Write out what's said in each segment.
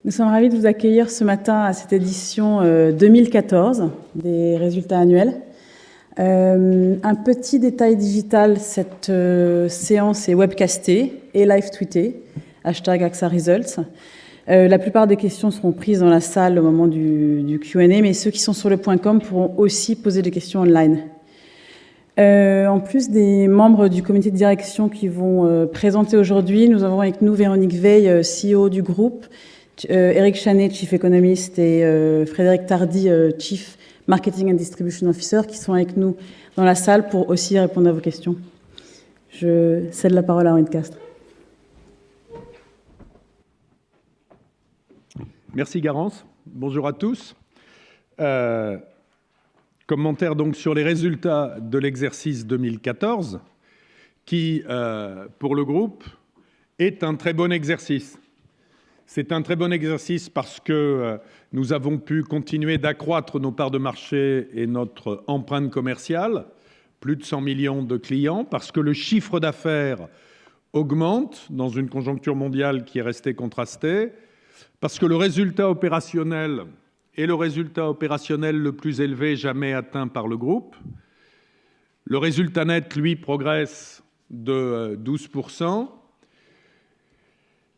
Nous sommes ravis de vous accueillir ce matin à cette édition 2014 des résultats annuels. Un petit détail digital, cette séance est webcastée et live tweetée, #AXA Results. La plupart des questions seront prises dans la salle au moment du Q&A, mais ceux qui sont sur le .com pourront aussi poser des questions online. En plus des membres du comité de direction qui vont présenter aujourd'hui, nous avons avec nous Véronique Veil, CEO du groupe, Eric Chanet, Chief Economist, et Frédéric Tardy, Chief Marketing and Distribution Officer, qui sont avec nous dans la salle pour aussi répondre à vos questions. Je cède la parole à Henri de Castres. Merci Garance. Bonjour à tous. Commentaire donc sur les résultats de l'exercice 2014, qui, pour le groupe, est un très bon exercice. C'est un très bon exercice parce que nous avons pu continuer d'accroître nos parts de marché et notre empreinte commerciale, plus de 100 millions de clients, parce que le chiffre d'affaires augmente dans une conjoncture mondiale qui est restée contrastée, parce que le résultat opérationnel est le résultat opérationnel le plus élevé jamais atteint par le groupe. Le résultat net, lui, progresse de 12%.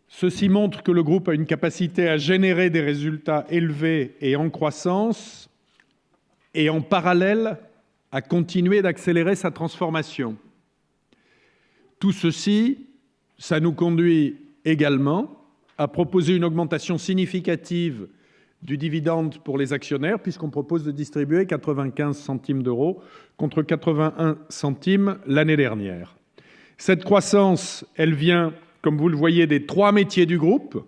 Ceci montre que le groupe a une capacité à générer des résultats élevés et en croissance, et en parallèle à continuer d'accélérer sa transformation. Tout ceci, ça nous conduit également à proposer une augmentation significative du dividende pour les actionnaires, puisqu'on propose de distribuer 95 centimes d'euros contre 81 centimes l'année dernière. Cette croissance, elle vient, comme vous le voyez, des trois métiers du groupe,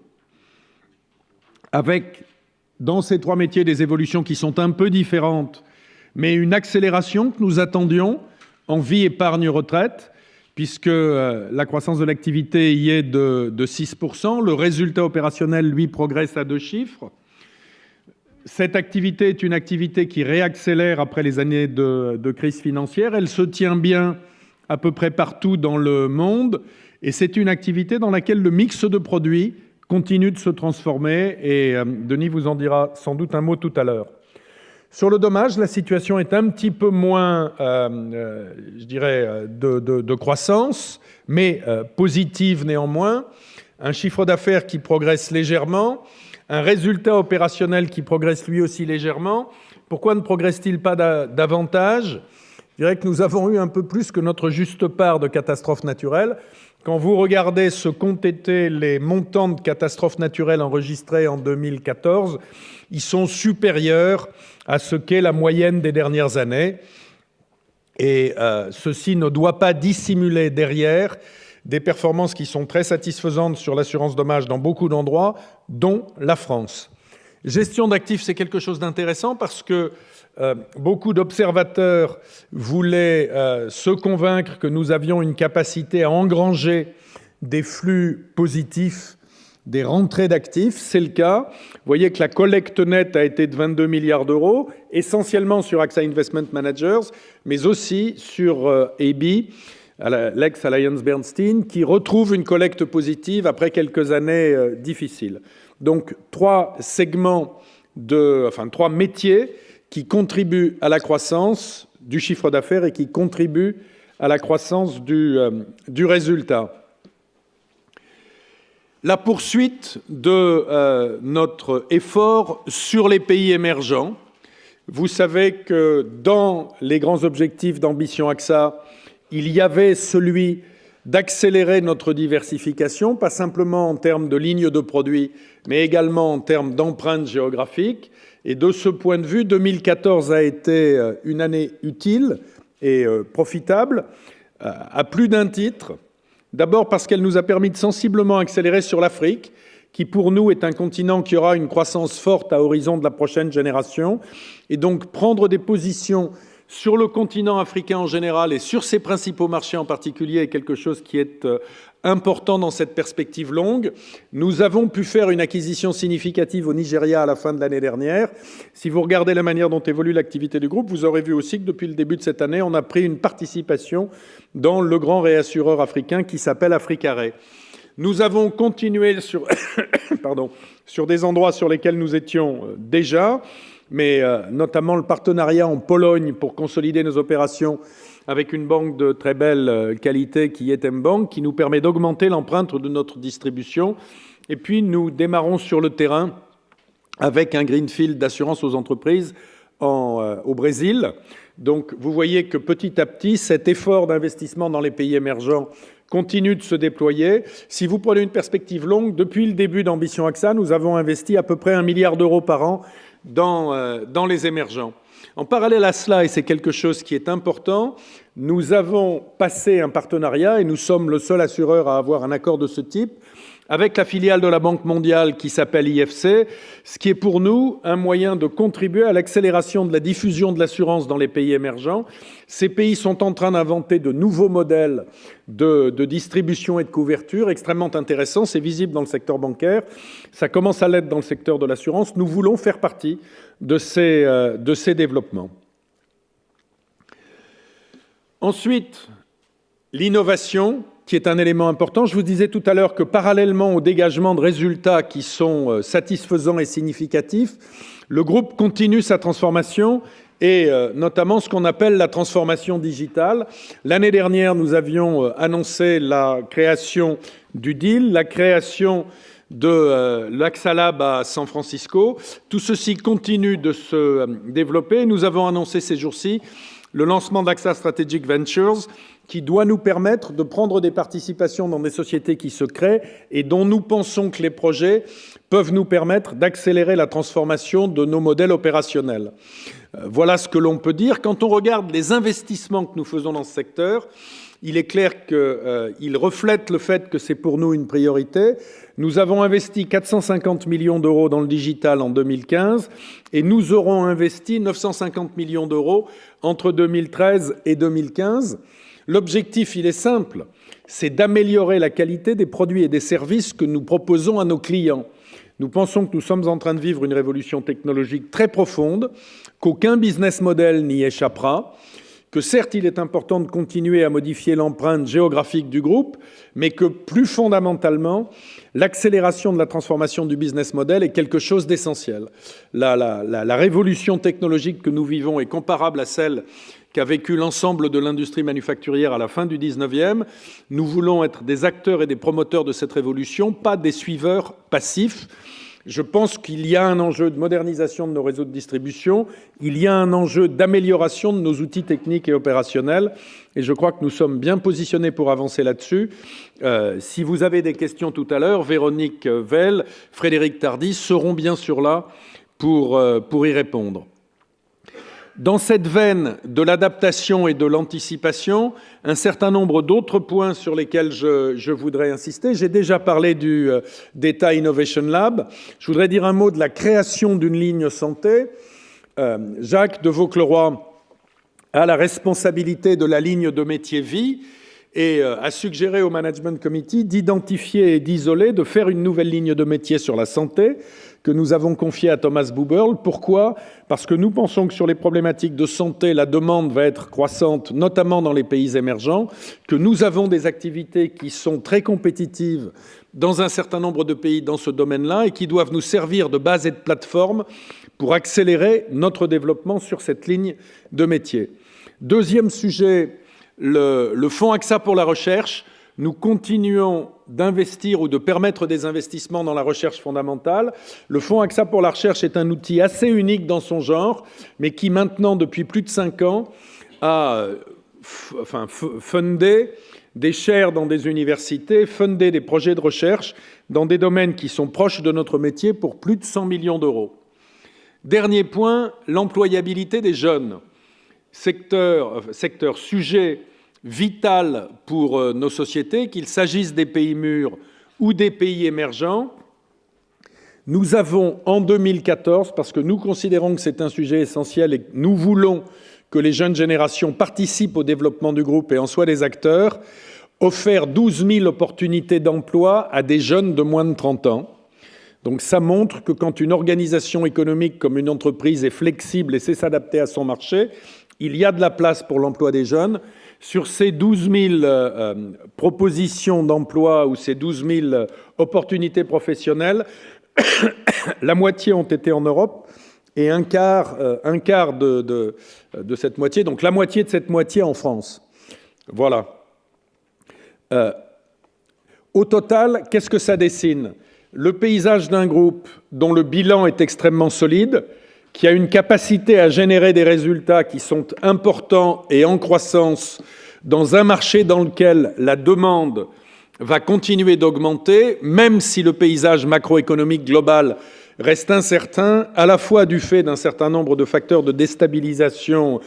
avec dans ces trois métiers des évolutions qui sont un peu différentes, mais une accélération que nous attendions en vie, épargne, retraite, puisque la croissance de l'activité y est de 6%. Le résultat opérationnel, lui, progresse à 2 chiffres. Cette activité est une activité qui réaccélère après les années de crise financière. Elle se tient bien à peu près partout dans le monde. Et c'est une activité dans laquelle le mix de produits continue de se transformer. Et Denis vous en dira sans doute un mot tout à l'heure. Sur le dommage, la situation est un petit peu moins, je dirais, de croissance, mais positive néanmoins. Un chiffre d'affaires qui progresse légèrement, un résultat opérationnel qui progresse lui aussi légèrement. Pourquoi ne progresse-t-il pas davantage ? Je dirais que nous avons eu un peu plus que notre juste part de catastrophes naturelles. Quand vous regardez ce qu'ont été les montants de catastrophes naturelles enregistrés en 2014, ils sont supérieurs à ce qu'est la moyenne des dernières années. Et ceci ne doit pas dissimuler derrière des performances qui sont très satisfaisantes sur l'assurance dommage dans beaucoup d'endroits, dont la France. Gestion d'actifs, c'est quelque chose d'intéressant parce que beaucoup d'observateurs voulaient se convaincre que nous avions une capacité à engranger des flux positifs, des rentrées d'actifs. C'est le cas. Vous voyez que la collecte nette a été de 22 milliards d'euros, essentiellement sur AXA Investment Managers, mais aussi sur AB, l'ex-Alliance Bernstein, qui retrouve une collecte positive après quelques années difficiles. Donc, trois métiers qui contribuent à la croissance du chiffre d'affaires et qui contribuent à la croissance du résultat. La poursuite de notre effort sur les pays émergents. Vous savez que dans les grands objectifs d'ambition AXA, il y avait celui d'accélérer notre diversification, pas simplement en termes de lignes de produits, mais également en termes d'empreinte géographique. Et de ce point de vue, 2014 a été une année utile et profitable, à plus d'un titre. D'abord parce qu'elle nous a permis de sensiblement accélérer sur l'Afrique, qui pour nous est un continent qui aura une croissance forte à horizon de la prochaine génération. Et donc prendre des positions sur le continent africain en général et sur ses principaux marchés en particulier est quelque chose qui est important dans cette perspective longue. Nous avons pu faire une acquisition significative au Nigeria à la fin de l'année dernière. Si vous regardez la manière dont évolue l'activité du groupe, vous aurez vu aussi que depuis le début de cette année, on a pris une participation dans le grand réassureur africain qui s'appelle Africaré. Nous avons continué sur, sur des endroits sur lesquels nous étions déjà, mais notamment le partenariat en Pologne pour consolider nos opérations avec une banque de très belle qualité qui est mBank, qui nous permet d'augmenter l'empreinte de notre distribution. Et puis nous démarrons sur le terrain avec un greenfield d'assurance aux entreprises au Brésil. Donc vous voyez que petit à petit, cet effort d'investissement dans les pays émergents continue de se déployer. Si vous prenez une perspective longue, depuis le début d'Ambition AXA, nous avons investi à peu près 1 milliard d'euros par an dans les émergents. En parallèle à cela, et c'est quelque chose qui est important, nous avons passé un partenariat, et nous sommes le seul assureur à avoir un accord de ce type, avec la filiale de la Banque mondiale qui s'appelle IFC, ce qui est pour nous un moyen de contribuer à l'accélération de la diffusion de l'assurance dans les pays émergents. Ces pays sont en train d'inventer de nouveaux modèles de distribution et de couverture extrêmement intéressants. C'est visible dans le secteur bancaire, ça commence à l'être dans le secteur de l'assurance. Nous voulons faire partie de ces développements. Ensuite, l'innovation, qui est un élément important. Je vous disais tout à l'heure que parallèlement au dégagement de résultats qui sont satisfaisants et significatifs, le groupe continue sa transformation et notamment ce qu'on appelle la transformation digitale. L'année dernière, nous avions annoncé la création du deal, la création de l'AXA Lab à San Francisco. Tout ceci continue de se développer. Nous avons annoncé ces jours-ci le lancement d'AXA Strategic Ventures, qui doit nous permettre de prendre des participations dans des sociétés qui se créent et dont nous pensons que les projets peuvent nous permettre d'accélérer la transformation de nos modèles opérationnels. Voilà ce que l'on peut dire. Quand on regarde les investissements que nous faisons dans ce secteur, il est clair qu'ils reflètent le fait que c'est pour nous une priorité. Nous avons investi 450 millions d'euros dans le digital en 2015 et nous aurons investi 950 millions d'euros entre 2013 et 2015. L'objectif, il est simple, c'est d'améliorer la qualité des produits et des services que nous proposons à nos clients. Nous pensons que nous sommes en train de vivre une révolution technologique très profonde, qu'aucun business model n'y échappera, que certes, il est important de continuer à modifier l'empreinte géographique du groupe, mais que plus fondamentalement, l'accélération de la transformation du business model est quelque chose d'essentiel. La révolution technologique que nous vivons est comparable à celle qu'a vécu l'ensemble de l'industrie manufacturière à la fin du 19e. Nous voulons être des acteurs et des promoteurs de cette révolution, pas des suiveurs passifs. Je pense qu'il y a un enjeu de modernisation de nos réseaux de distribution, il y a un enjeu d'amélioration de nos outils techniques et opérationnels, et je crois que nous sommes bien positionnés pour avancer là-dessus. Si vous avez des questions tout à l'heure, Véronique Vell, Frédéric Tardy seront bien sûr là pour y répondre. Dans cette veine de l'adaptation et de l'anticipation, un certain nombre d'autres points sur lesquels je voudrais insister. J'ai déjà parlé du Data Innovation Lab. Je voudrais dire un mot de la création d'une ligne santé. Jacques de Vaucleroy a la responsabilité de la ligne de métier vie et a suggéré au Management Committee d'identifier et d'isoler, de faire une nouvelle ligne de métier sur la santé que nous avons confiée à Thomas Buberl. Pourquoi ? Parce que nous pensons que sur les problématiques de santé, la demande va être croissante, notamment dans les pays émergents, que nous avons des activités qui sont très compétitives dans un certain nombre de pays dans ce domaine-là et qui doivent nous servir de base et de plateforme pour accélérer notre développement sur cette ligne de métier. Deuxième sujet, le fonds AXA pour la recherche. Nous continuons d'investir ou de permettre des investissements dans la recherche fondamentale. Le fonds AXA pour la recherche est un outil assez unique dans son genre, mais qui maintenant, depuis plus de 5 ans, a fundé des chaires dans des universités, fundé des projets de recherche dans des domaines qui sont proches de notre métier pour plus de 100 millions d'euros. Dernier point, l'employabilité des jeunes. Secteur sujet vital pour nos sociétés, qu'il s'agisse des pays mûrs ou des pays émergents. Nous avons en 2014, parce que nous considérons que c'est un sujet essentiel et que nous voulons que les jeunes générations participent au développement du groupe et en soient des acteurs, offert 12 000 opportunités d'emploi à des jeunes de moins de 30 ans. Donc ça montre que quand une organisation économique comme une entreprise est flexible et sait s'adapter à son marché, il y a de la place pour l'emploi des jeunes. Sur ces 12 000 propositions d'emploi ou ces 12 000 opportunités professionnelles, la moitié ont été en Europe et un quart de cette moitié, donc la moitié de cette moitié en France. Voilà. Au total, qu'est-ce que ça dessine? Le paysage d'un groupe dont le bilan est extrêmement solide, qui a une capacité à générer des résultats qui sont importants et en croissance dans un marché dans lequel la demande va continuer d'augmenter, même si le paysage macroéconomique global reste incertain, à la fois du fait d'un certain nombre de facteurs de déstabilisation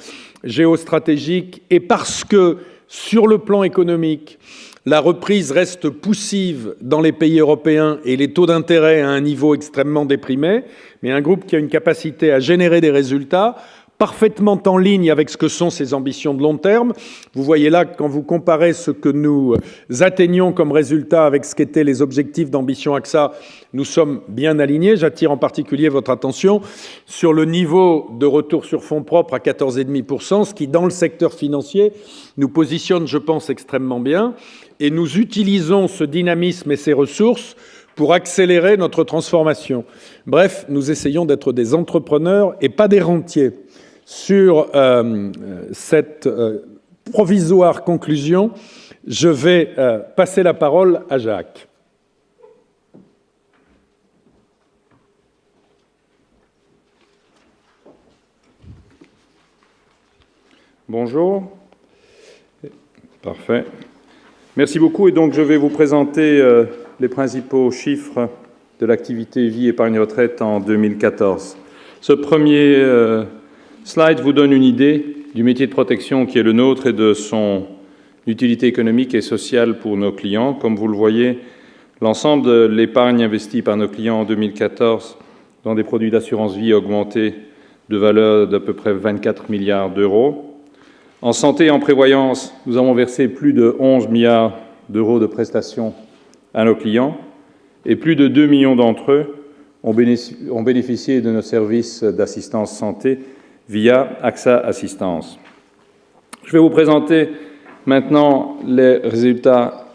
géostratégique et parce que, sur le plan économique, la reprise reste poussive dans les pays européens et les taux d'intérêt à un niveau extrêmement déprimé, mais un groupe qui a une capacité à générer des résultats parfaitement en ligne avec ce que sont ses ambitions de long terme. Vous voyez là, quand vous comparez ce que nous atteignons comme résultat avec ce qu'étaient les objectifs d'ambition AXA, nous sommes bien alignés. J'attire en particulier votre attention sur le niveau de retour sur fonds propres à 14,5%, ce qui, dans le secteur financier, nous positionne, je pense, extrêmement bien. Et nous utilisons ce dynamisme et ces ressources pour accélérer notre transformation. Bref, nous essayons d'être des entrepreneurs et pas des rentiers. Sur cette provisoire conclusion, je vais passer la parole à Jacques. Bonjour. Parfait. Merci beaucoup. Et donc, je vais vous présenter les principaux chiffres de l'activité vie épargne retraite en 2014. Ce premier slide vous donne une idée du métier de protection qui est le nôtre et de son utilité économique et sociale pour nos clients. Comme vous le voyez, l'ensemble de l'épargne investie par nos clients en 2014 dans des produits d'assurance vie a augmenté de valeur d'à peu près 24 milliards d'euros. En santé et en prévoyance, nous avons versé plus de 11 milliards d'euros de prestations à nos clients et plus de 2 millions d'entre eux ont bénéficié de nos services d'assistance santé via AXA Assistance. Je vais vous présenter maintenant les résultats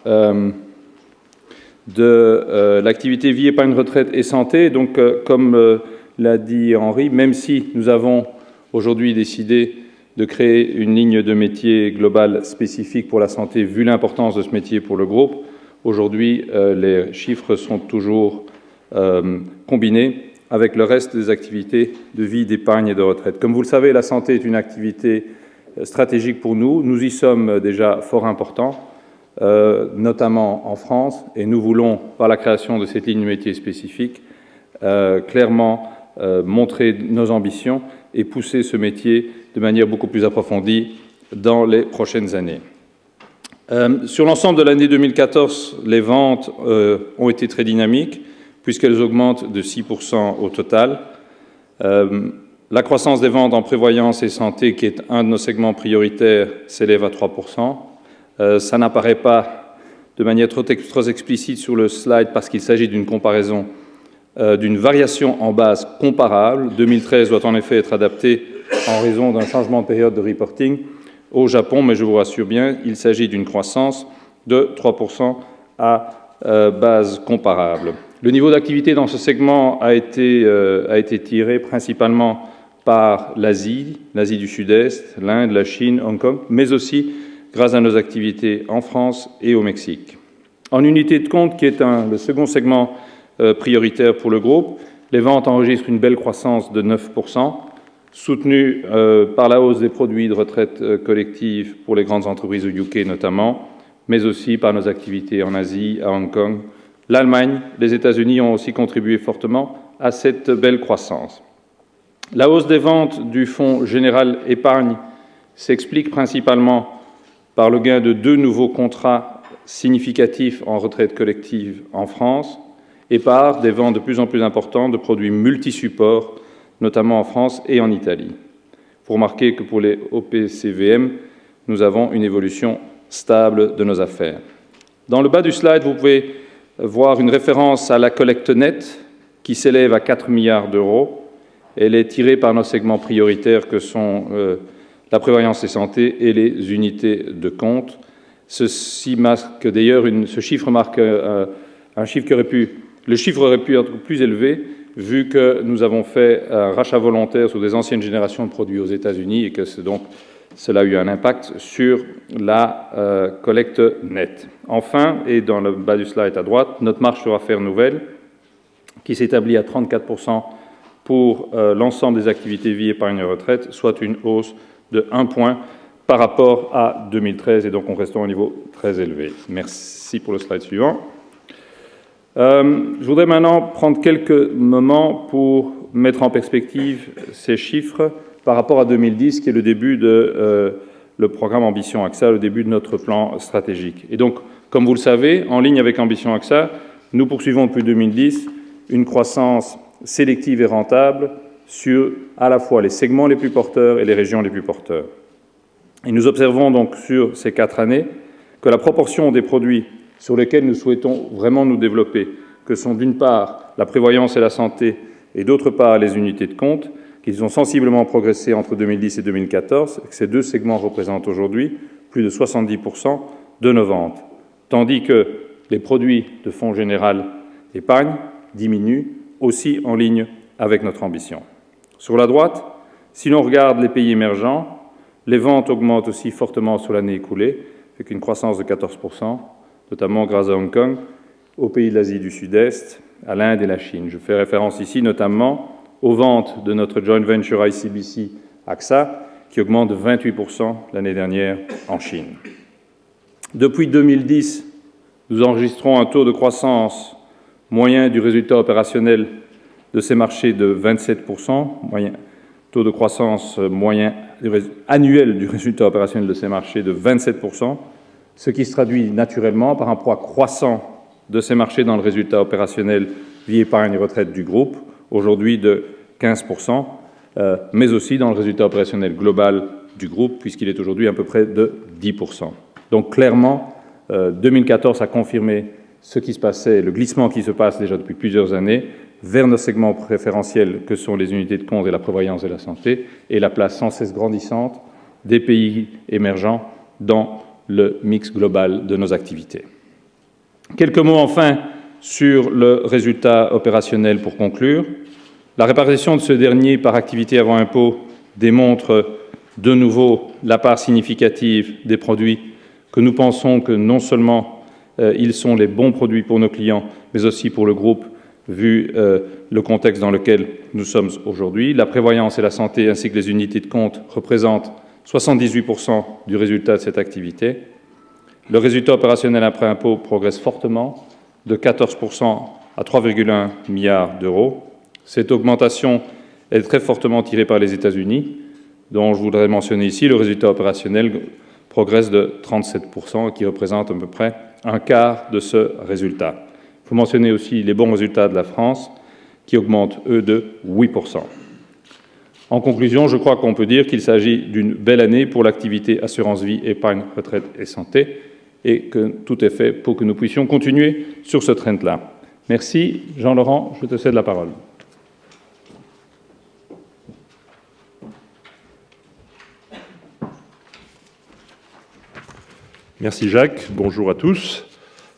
de l'activité vie épargne retraite et santé. Donc, comme l'a dit Henri, même si nous avons aujourd'hui décidé de créer une ligne de métier globale spécifique pour la santé, vu l'importance de ce métier pour le groupe, aujourd'hui, les chiffres sont toujours combinés avec le reste des activités de vie, d'épargne et de retraite. Comme vous le savez, la santé est une activité stratégique pour nous. Nous y sommes déjà fort importants, notamment en France, et nous voulons, par la création de cette ligne de métier spécifique, clairement montrer nos ambitions et pousser ce métier de manière beaucoup plus approfondie dans les prochaines années. Sur l'ensemble de l'année 2014, les ventes ont été très dynamiques, puisqu'elles augmentent de 6% au total. La croissance des ventes en prévoyance et santé, qui est un de nos segments prioritaires, s'élève à 3%. Ça n'apparaît pas de manière trop explicite sur le slide parce qu'il s'agit d'une comparaison, d'une variation en base comparable. 2013 doit en effet être adapté en raison d'un changement de période de reporting au Japon, mais je vous rassure bien, il s'agit d'une croissance de 3% à base comparable. Le niveau d'activité dans ce segment a été tiré principalement par l'Asie du Sud-Est, l'Inde, la Chine, Hong Kong, mais aussi grâce à nos activités en France et au Mexique. En unité de compte, qui est le second segment prioritaire pour le groupe, les ventes enregistrent une belle croissance de 9%, soutenue par la hausse des produits de retraite collective pour les grandes entreprises au UK notamment, mais aussi par nos activités en Asie, à Hong Kong. L'Allemagne, les États-Unis ont aussi contribué fortement à cette belle croissance. La hausse des ventes du Fonds général épargne s'explique principalement par le gain de 2 nouveaux contrats significatifs en retraite collective en France et par des ventes de plus en plus importantes de produits multisupports, notamment en France et en Italie. Il faut remarquer que pour les OPCVM, nous avons une évolution stable de nos affaires. Dans le bas du slide, vous pouvez voir une référence à la collecte nette qui s'élève à 4 milliards d'euros. Elle est tirée par nos segments prioritaires que sont la prévoyance et santé et les unités de compte. Ceci masque d'ailleurs, ce chiffre marque un chiffre qui aurait pu, le chiffre aurait pu être plus élevé, vu que nous avons fait un rachat volontaire sur des anciennes générations de produits aux États-Unis et que donc cela a eu un impact sur la collecte nette. Enfin, et dans le bas du slide à droite, notre marge sur affaires nouvelles, qui s'établit à 34% pour l'ensemble des activités vie, épargne et retraite, soit une hausse de 1 point par rapport à 2013, et donc on reste à un niveau très élevé. Merci pour le slide suivant. Je voudrais maintenant prendre quelques moments pour mettre en perspective ces chiffres par rapport à 2010, qui est le début de le programme Ambition AXA, le début de notre plan stratégique. Et donc, comme vous le savez, en ligne avec Ambition AXA, nous poursuivons depuis 2010 une croissance sélective et rentable sur à la fois les segments les plus porteurs et les régions les plus porteurs. Et nous observons donc sur ces 4 années que la proportion des produits sur lesquels nous souhaitons vraiment nous développer, que sont d'une part la prévoyance et la santé et d'autre part les unités de compte, qu'ils ont sensiblement progressé entre 2010 et 2014, et que ces 2 segments représentent aujourd'hui plus de 70% de nos ventes, tandis que les produits de fonds général épargne diminuent aussi en ligne avec notre ambition. Sur la droite, si l'on regarde les pays émergents, les ventes augmentent aussi fortement sur l'année écoulée, avec une croissance de 14%, notamment grâce à Hong Kong, aux pays de l'Asie du Sud-Est, à l'Inde et la Chine. Je fais référence ici notamment aux ventes de notre joint venture ICBC AXA, qui augmente de 28% l'année dernière en Chine. Depuis 2010, nous enregistrons un taux de croissance moyen du résultat opérationnel de ces marchés de 27%, taux de croissance moyen annuel du résultat opérationnel de ces marchés de 27%, ce qui se traduit naturellement par un poids croissant de ces marchés dans le résultat opérationnel vie épargne retraite du groupe, aujourd'hui de 15%, mais aussi dans le résultat opérationnel global du groupe, puisqu'il est aujourd'hui à peu près de 10%. Donc clairement, 2014 a confirmé ce qui se passait, le glissement qui se passe déjà depuis plusieurs années vers nos segments préférentiels que sont les unités de compte et la prévoyance et la santé, et la place sans cesse grandissante des pays émergents dans le mix global de nos activités. Quelques mots enfin sur le résultat opérationnel pour conclure. La répartition de ce dernier par activité avant impôt démontre de nouveau la part significative des produits que nous pensons que non seulement ils sont les bons produits pour nos clients, mais aussi pour le groupe, vu le contexte dans lequel nous sommes aujourd'hui. La prévoyance et la santé ainsi que les unités de compte représentent 78% du résultat de cette activité. Le résultat opérationnel après impôt progresse fortement, de 14% à 3,1 milliards d'euros. Cette augmentation est très fortement tirée par les États-Unis, dont je voudrais mentionner ici le résultat opérationnel progresse de 37%, qui représente à peu près un quart de ce résultat. Il faut mentionner aussi les bons résultats de la France, qui augmentent, eux, de 8%. En conclusion, je crois qu'on peut dire qu'il s'agit d'une belle année pour l'activité assurance vie, épargne, retraite et santé, et que tout est fait pour que nous puissions continuer sur ce trend-là. Merci. Jean-Laurent, je te cède la parole. Merci Jacques. Bonjour à tous.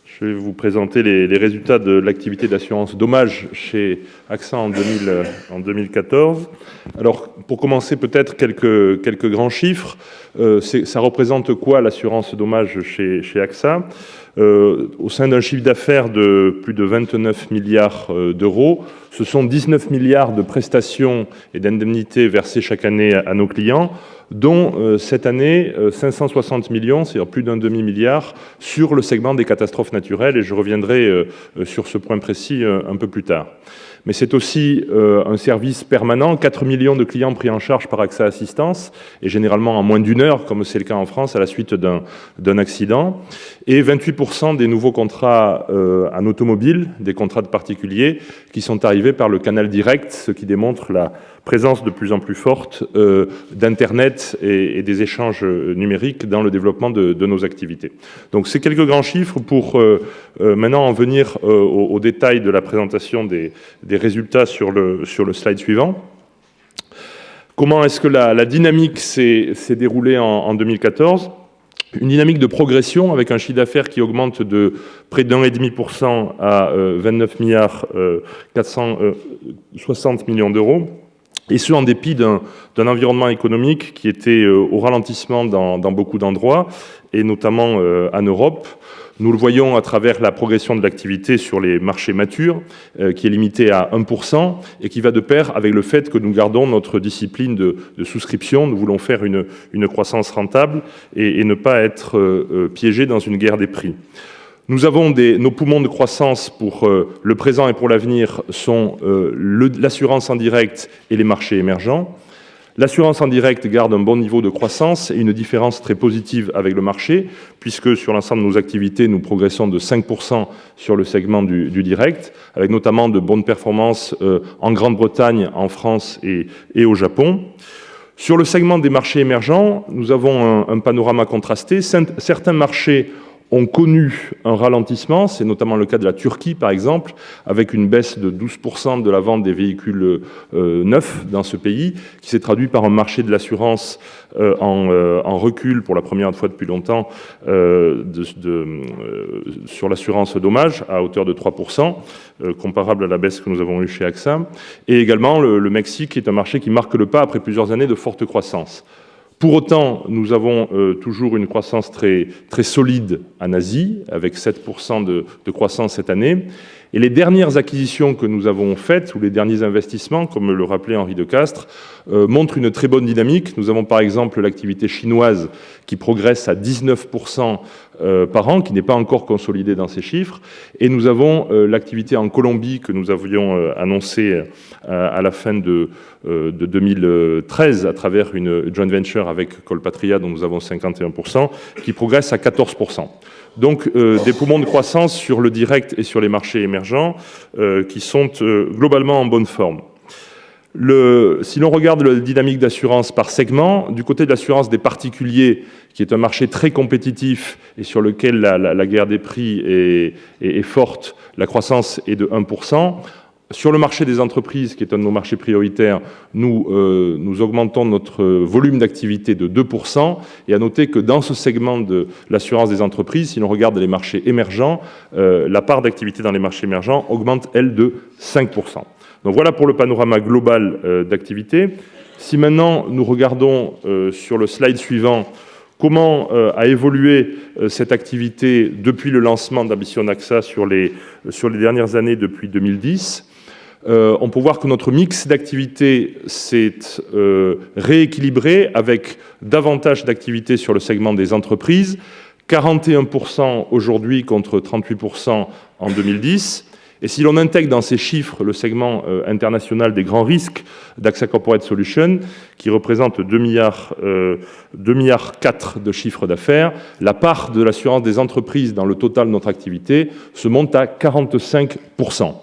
Je vais vous présenter les résultats de l'activité d'assurance dommages chez AXA en 2014. Alors, pour commencer, peut-être quelques grands chiffres. Ça représente quoi l'assurance dommages chez AXA ? Au sein d'un chiffre d'affaires de plus de 29 milliards d'euros, ce sont 19 milliards de prestations et d'indemnités versées chaque année à nos clients, dont cette année 560 millions, c'est-à-dire plus d'un demi-milliard, sur le segment des catastrophes naturelles, et je reviendrai sur ce point précis un peu plus tard. Mais c'est aussi un service permanent, 4 millions de clients pris en charge par AXA Assistance, et généralement en moins d'une heure, comme c'est le cas en France, à la suite d'un accident, et 28% des nouveaux contrats en automobile, des contrats de particuliers, qui sont arrivés par le canal direct, ce qui démontre la présence de plus en plus forte d'Internet et des échanges numériques dans le développement de nos activités. Donc c'est quelques grands chiffres pour maintenant en venir au détail de la présentation des résultats sur le slide suivant. Comment est-ce que la dynamique s'est déroulée en 2014 ? Une dynamique de progression avec un chiffre d'affaires qui augmente de près de 1,5% à 29 milliards 460 millions d'euros. Et ce, en dépit d'un environnement économique qui était au ralentissement dans beaucoup d'endroits, et notamment en Europe. Nous le voyons à travers la progression de l'activité sur les marchés matures, qui est limitée à 1%, et qui va de pair avec le fait que nous gardons notre discipline de souscription. Nous voulons faire une croissance rentable et ne pas être piégés dans une guerre des prix. Nous avons nos poumons de croissance pour le présent et pour l'avenir sont l'assurance en direct et les marchés émergents. L'assurance en direct garde un bon niveau de croissance et une différence très positive avec le marché, puisque sur l'ensemble de nos activités, nous progressons de 5% sur le segment du direct, avec notamment de bonnes performances en Grande-Bretagne, en France et au Japon. Sur le segment des marchés émergents, nous avons un panorama contrasté. Certains marchés ont connu un ralentissement, c'est notamment le cas de la Turquie par exemple, avec une baisse de 12% de la vente des véhicules neufs dans ce pays, qui s'est traduit par un marché de l'assurance en recul pour la première fois depuis longtemps sur l'assurance dommage à hauteur de 3%, comparable à la baisse que nous avons eue chez AXA, et également le Mexique qui est un marché qui marque le pas après plusieurs années de forte croissance. Pour autant, nous avons toujours une croissance très, très solide en Asie, avec 7% de croissance cette année. Et les dernières acquisitions que nous avons faites, ou les derniers investissements, comme le rappelait Henri Decastre, montrent une très bonne dynamique. Nous avons par exemple l'activité chinoise qui progresse à 19% par an, qui n'est pas encore consolidée dans ces chiffres. Et nous avons l'activité en Colombie que nous avions annoncée à la fin de 2013 à travers une joint venture avec Colpatria dont nous avons 51%, qui progresse à 14%. Donc des poumons de croissance sur le direct et sur les marchés émergents qui sont globalement en bonne forme. Si l'on regarde la dynamique d'assurance par segment, du côté de l'assurance des particuliers, qui est un marché très compétitif et sur lequel la guerre des prix est forte, la croissance est de 1%. Sur le marché des entreprises, qui est un de nos marchés prioritaires, nous augmentons notre volume d'activité de 2%. Et à noter que dans ce segment de l'assurance des entreprises, si l'on regarde les marchés émergents, la part d'activité dans les marchés émergents augmente, elle, de 5%. Donc voilà pour le panorama global d'activité. Si maintenant nous regardons sur le slide suivant comment a évolué cette activité depuis le lancement d'Ambition AXA sur les dernières années depuis 2010, on peut voir que notre mix d'activité s'est rééquilibré avec davantage d'activités sur le segment des entreprises, 41% aujourd'hui contre 38% en 2010. Et si l'on intègre dans ces chiffres le segment international des grands risques d'AXA Corporate Solutions, qui représente 2,4 milliards de chiffre d'affaires, la part de l'assurance des entreprises dans le total de notre activité se monte à 45%.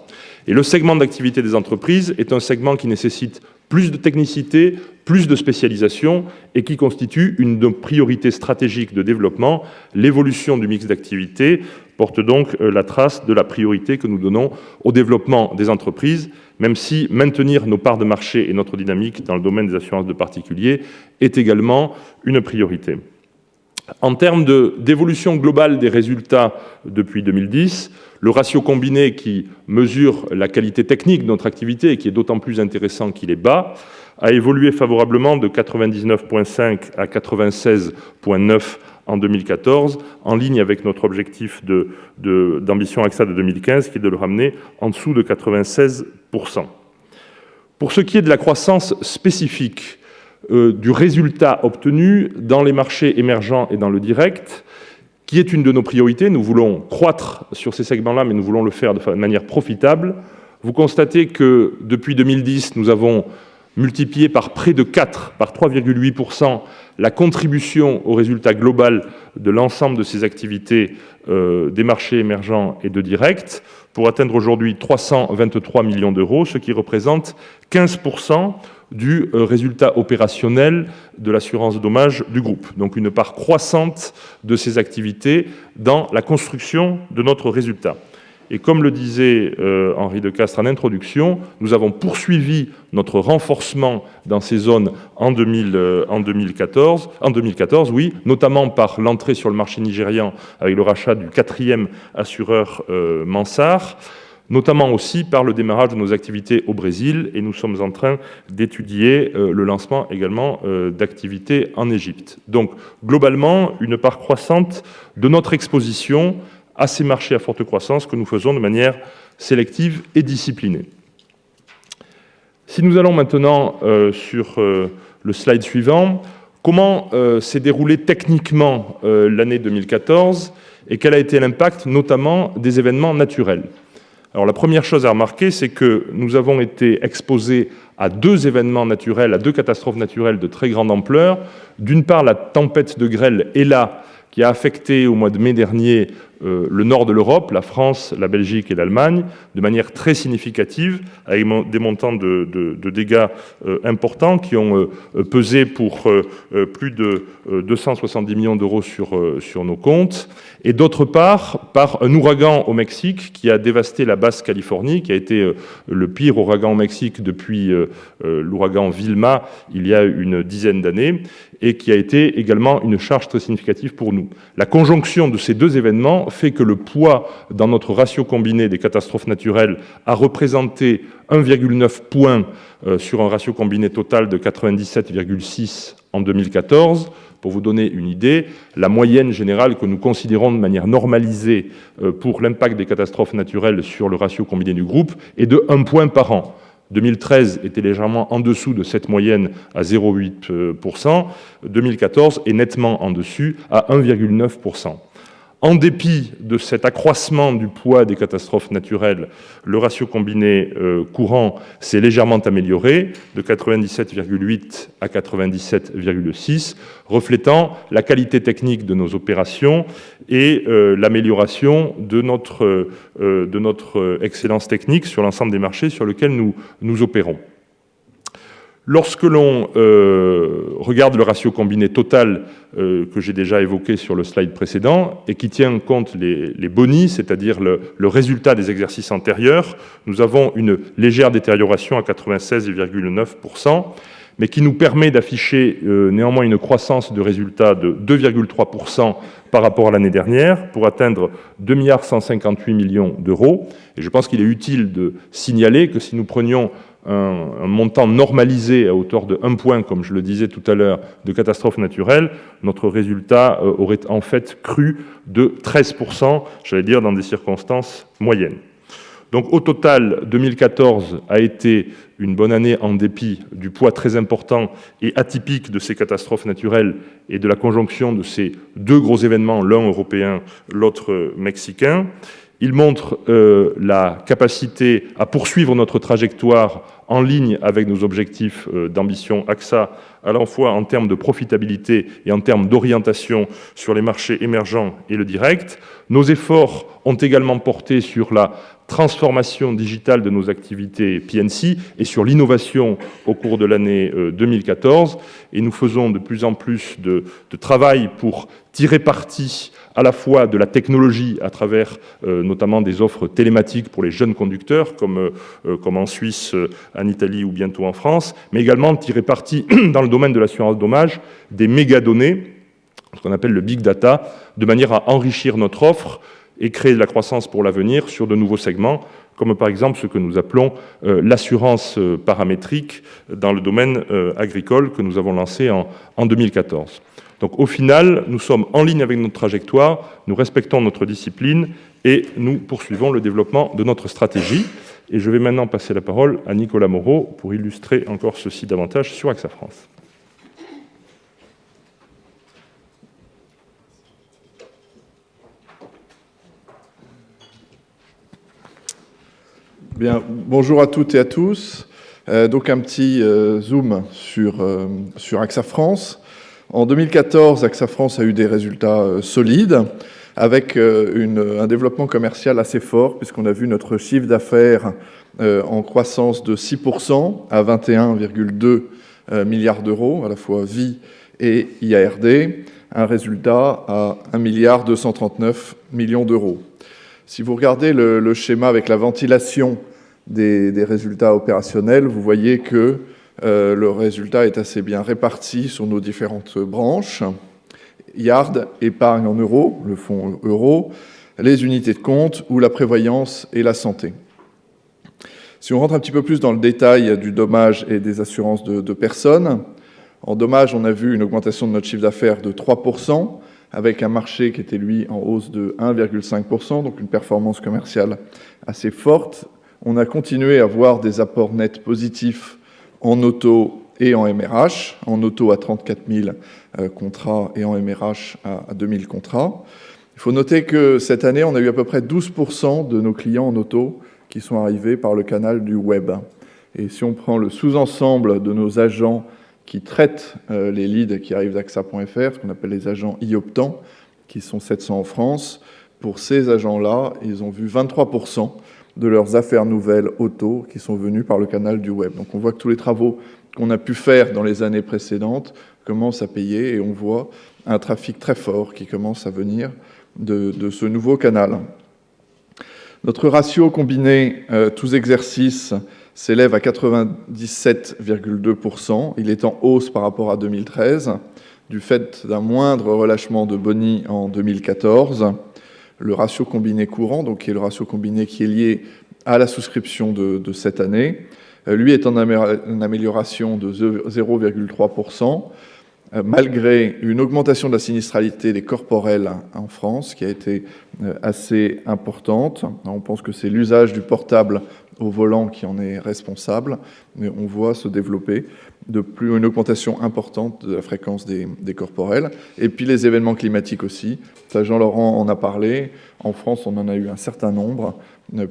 Et le segment d'activité des entreprises est un segment qui nécessite plus de technicité, plus de spécialisation et qui constitue une de nos priorités stratégiques de développement. L'évolution du mix d'activité porte donc la trace de la priorité que nous donnons au développement des entreprises, même si maintenir nos parts de marché et notre dynamique dans le domaine des assurances de particuliers est également une priorité. En termes d'évolution globale des résultats depuis 2010, le ratio combiné qui mesure la qualité technique de notre activité et qui est d'autant plus intéressant qu'il est bas, a évolué favorablement de 99,5 à 96,9 en 2014, en ligne avec notre objectif d'ambition AXA de 2015, qui est de le ramener en dessous de 96%. Pour ce qui est de la croissance spécifique, du résultat obtenu dans les marchés émergents et dans le direct, qui est une de nos priorités. Nous voulons croître sur ces segments-là, mais nous voulons le faire de manière profitable. Vous constatez que depuis 2010, nous avons multiplié par près de 4, par 3,8%, la contribution au résultat global de l'ensemble de ces activités des marchés émergents et de direct, pour atteindre aujourd'hui 323 millions d'euros, ce qui représente 15% du résultat opérationnel de l'assurance dommage du groupe. Donc une part croissante de ces activités dans la construction de notre résultat. Et comme le disait Henri de Castres en introduction, nous avons poursuivi notre renforcement dans ces zones en 2014, oui, notamment par l'entrée sur le marché nigérian avec le rachat du 4e assureur Mansart, notamment aussi par le démarrage de nos activités au Brésil, et nous sommes en train d'étudier le lancement également d'activités en Égypte. Donc, globalement, une part croissante de notre exposition à ces marchés à forte croissance que nous faisons de manière sélective et disciplinée. Si nous allons maintenant sur le slide suivant, comment s'est déroulée techniquement l'année 2014 et quel a été l'impact notamment des événements naturels? Alors la première chose à remarquer, c'est que nous avons été exposés à 2 événements naturels, à 2 catastrophes naturelles de très grande ampleur. D'une part, la tempête de grêle Ella, qui a affecté au mois de mai dernier le nord de l'Europe, la France, la Belgique et l'Allemagne, de manière très significative, avec des montants de dégâts importants qui ont pesé pour plus de 270 millions d'euros sur nos comptes. Et d'autre part, par un ouragan au Mexique qui a dévasté la Basse-Californie, qui a été le pire ouragan au Mexique depuis l'ouragan Vilma, il y a une dizaine d'années, et qui a été également une charge très significative pour nous. La conjonction de ces 2 événements fait que le poids dans notre ratio combiné des catastrophes naturelles a représenté 1,9 points sur un ratio combiné total de 97,6 en 2014. Pour vous donner une idée, la moyenne générale que nous considérons de manière normalisée pour l'impact des catastrophes naturelles sur le ratio combiné du groupe est de 1 point par an. 2013 était légèrement en dessous de cette moyenne à 0,8%. 2014 est nettement en dessus à 1,9%. En dépit de cet accroissement du poids des catastrophes naturelles, le ratio combiné courant s'est légèrement amélioré, de 97,8 à 97,6, reflétant la qualité technique de nos opérations et l'amélioration de notre excellence technique sur l'ensemble des marchés sur lesquels nous opérons. Lorsque l'on regarde le ratio combiné total que j'ai déjà évoqué sur le slide précédent et qui tient compte les bonus, c'est-à-dire le résultat des exercices antérieurs, nous avons une légère détérioration à 96,9%, mais qui nous permet d'afficher néanmoins une croissance de résultats de 2,3% par rapport à l'année dernière, pour atteindre 2,158 milliards d'euros. Et je pense qu'il est utile de signaler que si nous prenions un montant normalisé à hauteur de 1 point, comme je le disais tout à l'heure, de catastrophes naturelles, notre résultat aurait en fait cru de 13%, j'allais dire dans des circonstances moyennes. Donc au total, 2014 a été une bonne année en dépit du poids très important et atypique de ces catastrophes naturelles et de la conjonction de ces 2 gros événements, l'un européen, l'autre mexicain. Il montre la capacité à poursuivre notre trajectoire en ligne avec nos objectifs d'ambition AXA, à la fois en termes de profitabilité et en termes d'orientation sur les marchés émergents et le direct. Nos efforts ont également porté sur la transformation digitale de nos activités P&C et sur l'innovation au cours de l'année 2014. Et nous faisons de plus en plus de travail pour tirer parti à la fois de la technologie à travers notamment des offres télématiques pour les jeunes conducteurs, comme en Suisse, en Italie ou bientôt en France, mais également tirer parti dans le domaine de l'assurance dommage des mégadonnées, ce qu'on appelle le big data, de manière à enrichir notre offre et créer de la croissance pour l'avenir sur de nouveaux segments, comme par exemple ce que nous appelons l'assurance paramétrique dans le domaine agricole que nous avons lancé en 2014. Donc au final, nous sommes en ligne avec notre trajectoire, nous respectons notre discipline et nous poursuivons le développement de notre stratégie. Et je vais maintenant passer la parole à Nicolas Moreau pour illustrer encore ceci davantage sur AXA France. Bien, bonjour à toutes et à tous. Donc un petit zoom sur AXA France. En 2014, AXA France a eu des résultats solides, avec un développement commercial assez fort, puisqu'on a vu notre chiffre d'affaires en croissance de 6% à 21,2 milliards d'euros, à la fois vie et IARD, un résultat à 1,239 milliard d'euros. Si vous regardez le schéma avec la ventilation des résultats opérationnels, vous voyez que le résultat est assez bien réparti sur nos différentes branches. Yard, épargne en euros, le fonds euro, les unités de compte ou la prévoyance et la santé. Si on rentre un petit peu plus dans le détail du dommage et des assurances de personnes, en dommage, on a vu une augmentation de notre chiffre d'affaires de 3%, avec un marché qui était, lui, en hausse de 1,5%, donc une performance commerciale assez forte. On a continué à voir des apports nets positifs en auto et en MRH, en auto à 34 000 contrats et en MRH à 2 000 contrats. Il faut noter que cette année, on a eu à peu près 12% de nos clients en auto qui sont arrivés par le canal du web. Et si on prend le sous-ensemble de nos agents qui traitent les leads qui arrivent d'AXA.fr, ce qu'on appelle les agents e-optants, qui sont 700 en France, pour ces agents-là, ils ont vu 23% de leurs affaires nouvelles auto qui sont venues par le canal du web. Donc on voit que tous les travaux qu'on a pu faire dans les années précédentes commencent à payer et on voit un trafic très fort qui commence à venir de ce nouveau canal. Notre ratio combiné tous exercices s'élève à 97,2%. Il est en hausse par rapport à 2013, du fait d'un moindre relâchement de boni en 2014. Le ratio combiné courant, donc qui est le ratio combiné qui est lié à la souscription de cette année, lui est en amélioration de 0,3%, malgré une augmentation de la sinistralité des corporels en France, qui a été assez importante. On pense que c'est l'usage du portable au volant qui en est responsable, mais on voit se développer une augmentation importante de la fréquence des corporels. Et puis les événements climatiques aussi. Ça, Jean-Laurent en a parlé. En France, on en a eu un certain nombre,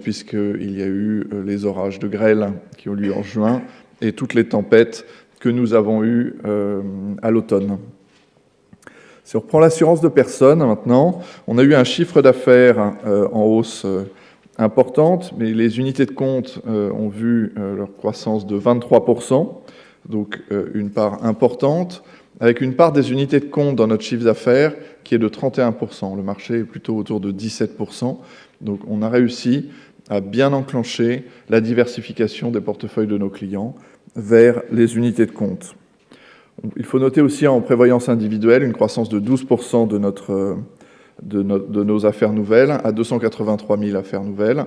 puisqu'il y a eu les orages de grêle qui ont lieu en juin et toutes les tempêtes que nous avons eues à l'automne. Si on reprend l'assurance de personnes maintenant, on a eu un chiffre d'affaires en hausse importante, mais les unités de compte ont vu leur croissance de 23%, donc une part importante, avec une part des unités de compte dans notre chiffre d'affaires qui est de 31%. Le marché est plutôt autour de 17%. Donc on a réussi à bien enclencher la diversification des portefeuilles de nos clients vers les unités de compte. Il faut noter aussi en prévoyance individuelle une croissance de 12% de nos affaires nouvelles à 283 000 affaires nouvelles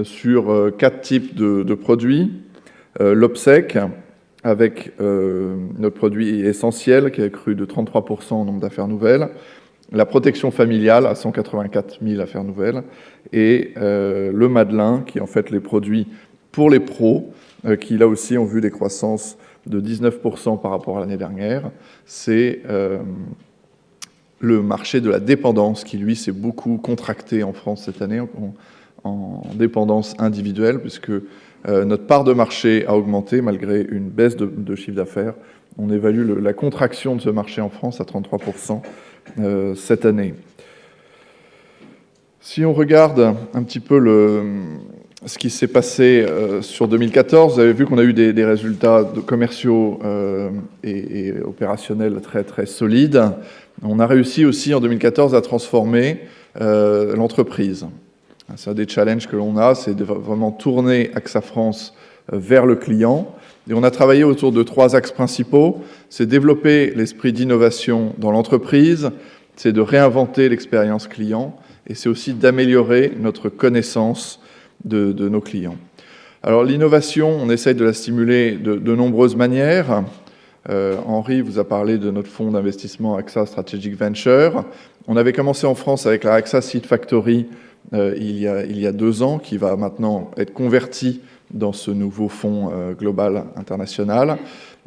sur 4 types de produits. L'obsèque, avec notre produit essentiel qui a cru de 33% en nombre d'affaires nouvelles. La protection familiale à 184 000 affaires nouvelles. Et le Madelin, qui est en fait les produits pour les pros, qui là aussi ont vu des croissances de 19% par rapport à l'année dernière. C'est le marché de la dépendance qui, lui, s'est beaucoup contracté en France cette année en dépendance individuelle, puisque notre part de marché a augmenté malgré une baisse de chiffre d'affaires. On évalue la contraction de ce marché en France à 33% cette année. Si on regarde un petit peu ce qui s'est passé sur 2014, vous avez vu qu'on a eu des résultats commerciaux et opérationnels très, très solides. On a réussi aussi en 2014 à transformer l'entreprise. C'est un des challenges que l'on a, c'est de vraiment tourner AXA France vers le client. Et on a travaillé autour de 3 axes principaux. C'est développer l'esprit d'innovation dans l'entreprise, c'est de réinventer l'expérience client, et c'est aussi d'améliorer notre connaissance de nos clients. Alors l'innovation, on essaye de la stimuler de nombreuses manières. Henri vous a parlé de notre fonds d'investissement AXA Strategic Venture. On avait commencé en France avec la AXA Seed Factory il y a 2 ans, qui va maintenant être converti dans ce nouveau fonds global international.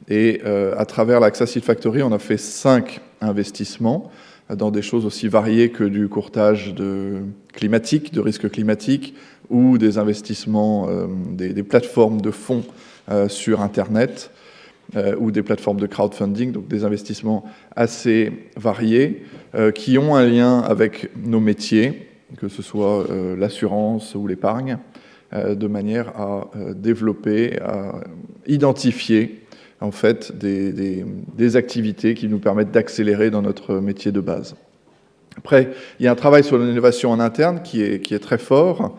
Et à travers l'AXA Seed Factory, on a fait 5 investissements dans des choses aussi variées que du courtage de risques climatiques, ou des investissements, des plateformes de fonds sur Internet, ou des plateformes de crowdfunding, donc des investissements assez variés qui ont un lien avec nos métiers, que ce soit l'assurance ou l'épargne, de manière à développer, à identifier en fait des activités qui nous permettent d'accélérer dans notre métier de base. Après, il y a un travail sur l'innovation en interne qui est très fort.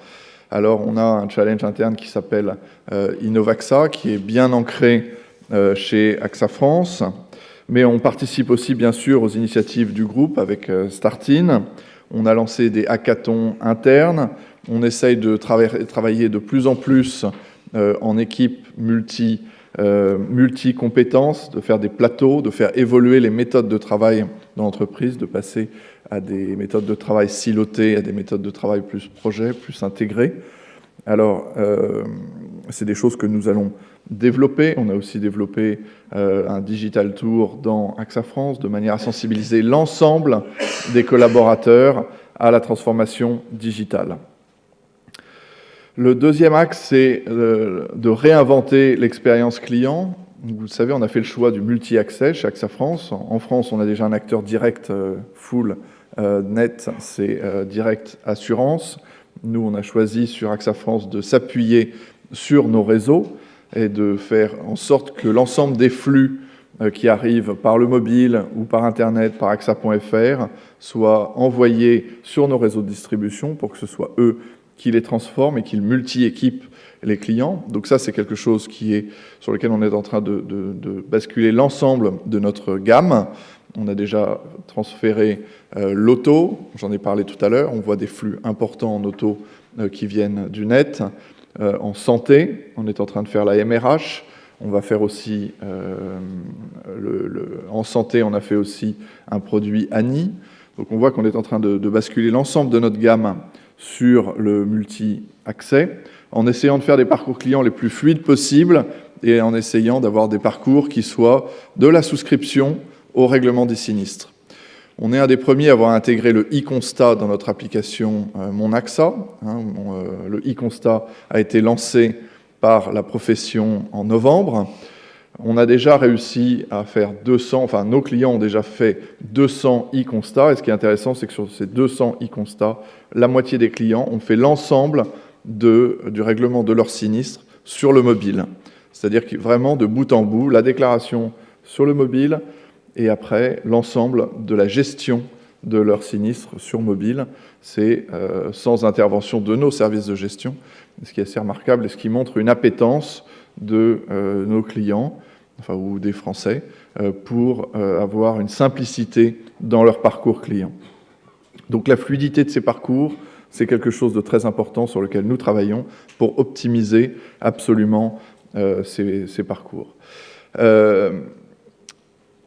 Alors, on a un challenge interne qui s'appelle Innovaxa, qui est bien ancré chez AXA France. Mais on participe aussi, bien sûr, aux initiatives du groupe avec Startin. On a lancé des hackathons internes. On essaye de travailler de plus en plus en équipe multi-compétences, de faire des plateaux, de faire évoluer les méthodes de travail dans l'entreprise, de passer à des méthodes de travail silotées, à des méthodes de travail plus projet, plus intégrées. Alors, c'est des choses que nous allons développer. On a aussi développé un digital tour dans AXA France de manière à sensibiliser l'ensemble des collaborateurs à la transformation digitale. Le deuxième axe, c'est de réinventer l'expérience client. Vous le savez, on a fait le choix du multi-accès chez AXA France. En France, on a déjà un acteur direct full net, c'est Direct Assurance. Nous, on a choisi sur AXA France de s'appuyer sur nos réseaux et de faire en sorte que l'ensemble des flux qui arrivent par le mobile ou par Internet, par AXA.fr, soient envoyés sur nos réseaux de distribution pour que ce soit eux qui les transforment et qu'ils multi-équipent les clients. Donc ça, c'est quelque chose sur lequel on est en train de basculer l'ensemble de notre gamme. On a déjà transféré l'auto, j'en ai parlé tout à l'heure, on voit des flux importants en auto qui viennent du net. En santé, on est en train de faire la MRH, on va faire aussi, en santé, on a fait aussi un produit ANI. Donc on voit qu'on est en train de basculer l'ensemble de notre gamme sur le multi-accès, en essayant de faire des parcours clients les plus fluides possibles et en essayant d'avoir des parcours qui soient de la souscription au règlement des sinistres. On est un des premiers à avoir intégré le e-constat dans notre application Mon AXA. Le e-constat a été lancé par la profession en novembre. On a déjà réussi à faire 200, enfin nos clients ont déjà fait 200 e-constats. Et ce qui est intéressant, c'est que sur ces 200 e-constats, la moitié des clients ont fait l'ensemble du règlement de leur sinistre sur le mobile. C'est-à-dire que vraiment de bout en bout, la déclaration sur le mobile et après l'ensemble de la gestion de leur sinistre sur mobile. C'est sans intervention de nos services de gestion, ce qui est assez remarquable et ce qui montre une appétence de nos clients, enfin, ou des Français, pour avoir une simplicité dans leur parcours client. Donc la fluidité de ces parcours, c'est quelque chose de très important sur lequel nous travaillons pour optimiser absolument ces parcours.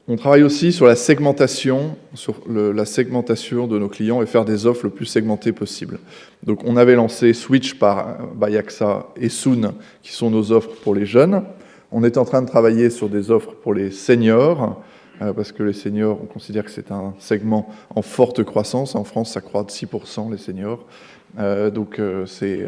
On travaille aussi sur la segmentation, de nos clients et faire des offres le plus segmentées possible. Donc on avait lancé Switch by AXA et Soon, qui sont nos offres pour les jeunes. On est en train de travailler sur des offres pour les seniors, parce que les seniors, on considère que c'est un segment en forte croissance. En France, ça croît de 6%, les seniors. Donc c'est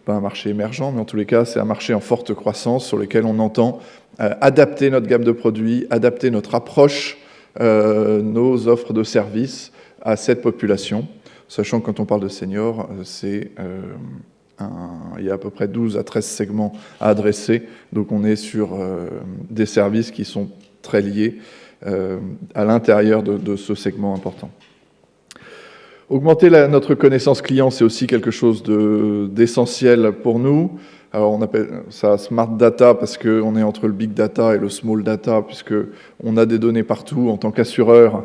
pas un marché émergent, mais en tous les cas, c'est un marché en forte croissance sur lequel on entend adapter notre gamme de produits, adapter notre approche, nos offres de services à cette population, sachant que quand on parle de seniors, il y a à peu près 12 à 13 segments à adresser, donc on est sur des services qui sont très liés à l'intérieur de ce segment important. Augmenter notre connaissance client, c'est aussi quelque chose d'essentiel pour nous. Alors on appelle ça Smart Data parce qu'on est entre le Big Data et le Small Data, puisqu'on a des données partout. En tant qu'assureur,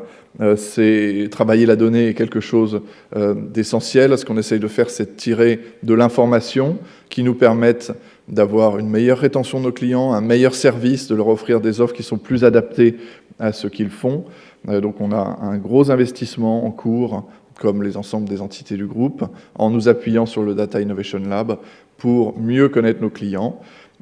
travailler la donnée est quelque chose d'essentiel. Ce qu'on essaye de faire, c'est de tirer de l'information qui nous permette d'avoir une meilleure rétention de nos clients, un meilleur service, de leur offrir des offres qui sont plus adaptées à ce qu'ils font. Donc on a un gros investissement en cours, comme les ensembles des entités du groupe, en nous appuyant sur le Data Innovation Lab pour mieux connaître nos clients.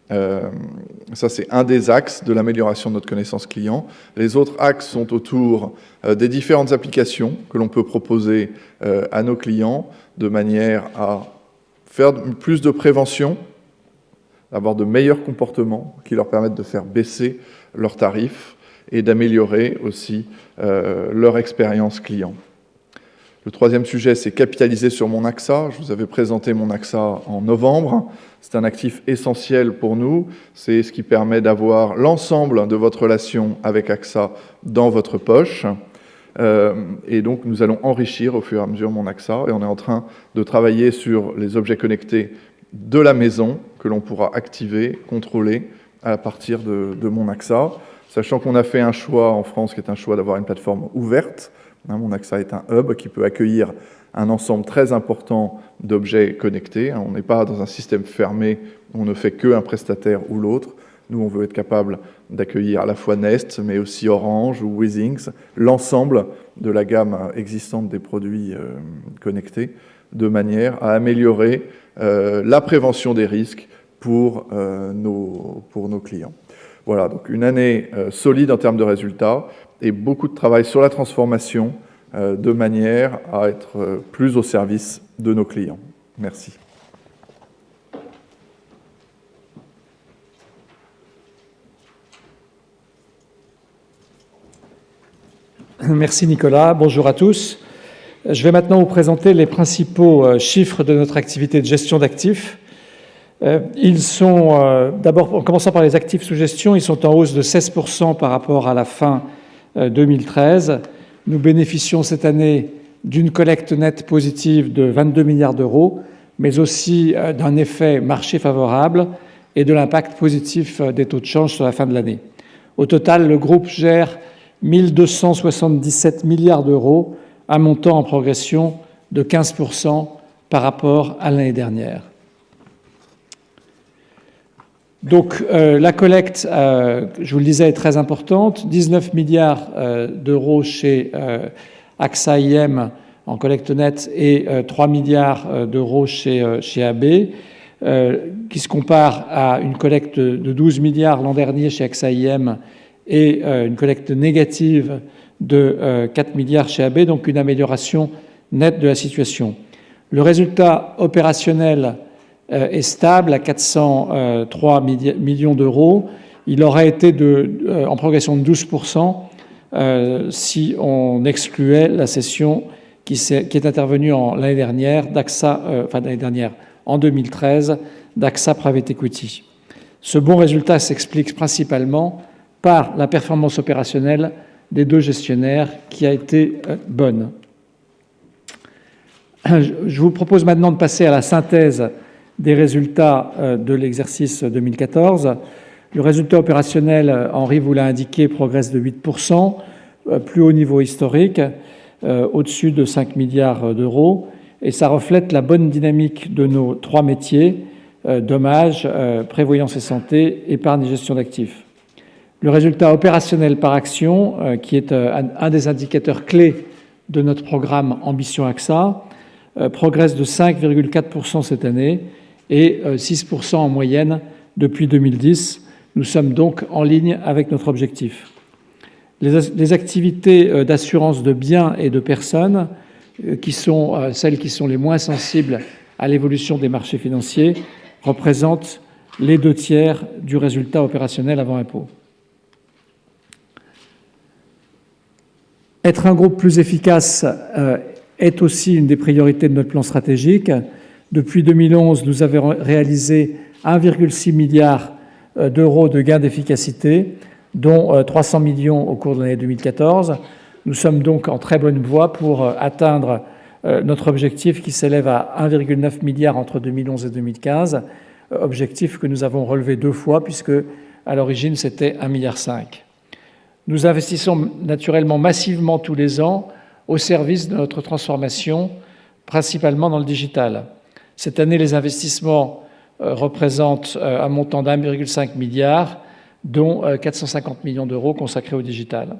Ça, c'est un des axes de l'amélioration de notre connaissance client. Les autres axes sont autour des différentes applications que l'on peut proposer à nos clients de manière à faire plus de prévention, avoir de meilleurs comportements qui leur permettent de faire baisser leurs tarifs et d'améliorer aussi leur expérience client. Le troisième sujet, c'est capitaliser sur Mon AXA. Je vous avais présenté Mon AXA en novembre. C'est un actif essentiel pour nous. C'est ce qui permet d'avoir l'ensemble de votre relation avec AXA dans votre poche. Et donc, nous allons enrichir au fur et à mesure mon AXA, et on est en train de travailler sur les objets connectés de la maison que l'on pourra activer, contrôler à partir de mon AXA, sachant qu'on a fait un choix en France qui est un choix d'avoir une plateforme ouverte. Mon AXA est un hub qui peut accueillir un ensemble très important d'objets connectés. On n'est pas dans un système fermé où on ne fait qu'un prestataire ou l'autre. Nous, on veut être capable d'accueillir à la fois Nest, mais aussi Orange ou Withings, l'ensemble de la gamme existante des produits connectés, de manière à améliorer la prévention des risques pour nos clients. Voilà, donc une année solide en termes de résultats et beaucoup de travail sur la transformation de manière à être plus au service de nos clients. Merci. Merci Nicolas, bonjour à tous. Je vais maintenant vous présenter les principaux chiffres de notre activité de gestion d'actifs. Ils sont, d'abord, en commençant par les actifs sous gestion, ils sont en hausse de 16% par rapport à la fin 2013. Nous bénéficions cette année d'une collecte nette positive de 22 milliards d'euros, mais aussi d'un effet marché favorable et de l'impact positif des taux de change sur la fin de l'année. Au total, le groupe gère 1 277 milliards d'euros, un montant en progression de 15% par rapport à l'année dernière. Donc la collecte, je vous le disais, est très importante. 19 milliards d'euros chez AXA IM en collecte nette et 3 milliards d'euros chez AB, qui se compare à une collecte de 12 milliards l'an dernier chez AXA IM et une collecte négative de 4 milliards chez AB, donc une amélioration nette de la situation. Le résultat opérationnel est stable à 403 millions d'euros. Il aurait été en progression de 12% si on excluait la cession qui est intervenue l'année dernière d'AXA, l'année dernière, en 2013, d'AXA Private Equity. Ce bon résultat s'explique principalement par la performance opérationnelle des deux gestionnaires qui a été bonne. Je vous propose maintenant de passer à la synthèse des résultats de l'exercice 2014. Le résultat opérationnel, Henri vous l'a indiqué, progresse de 8%, plus haut niveau historique, au-dessus de 5 milliards d'euros, et ça reflète la bonne dynamique de nos trois métiers, dommages, prévoyance et santé, épargne et gestion d'actifs. Le résultat opérationnel par action, qui est un des indicateurs clés de notre programme Ambition AXA, progresse de 5,4% cette année et 6% en moyenne depuis 2010. Nous sommes donc en ligne avec notre objectif. Les activités d'assurance de biens et de personnes, qui sont celles qui sont les moins sensibles à l'évolution des marchés financiers, représentent les 2/3 du résultat opérationnel avant impôt. Être un groupe plus efficace est aussi une des priorités de notre plan stratégique. Depuis 2011, nous avons réalisé 1,6 milliard d'euros de gains d'efficacité, dont 300 millions au cours de l'année 2014. Nous sommes donc en très bonne voie pour atteindre notre objectif qui s'élève à 1,9 milliard entre 2011 et 2015, objectif que nous avons relevé 2 fois puisque à l'origine c'était 1,5 milliard. Nous investissons naturellement massivement tous les ans au service de notre transformation, principalement dans le digital. Cette année, les investissements représentent un montant d'1,5 milliard, dont 450 millions d'euros consacrés au digital.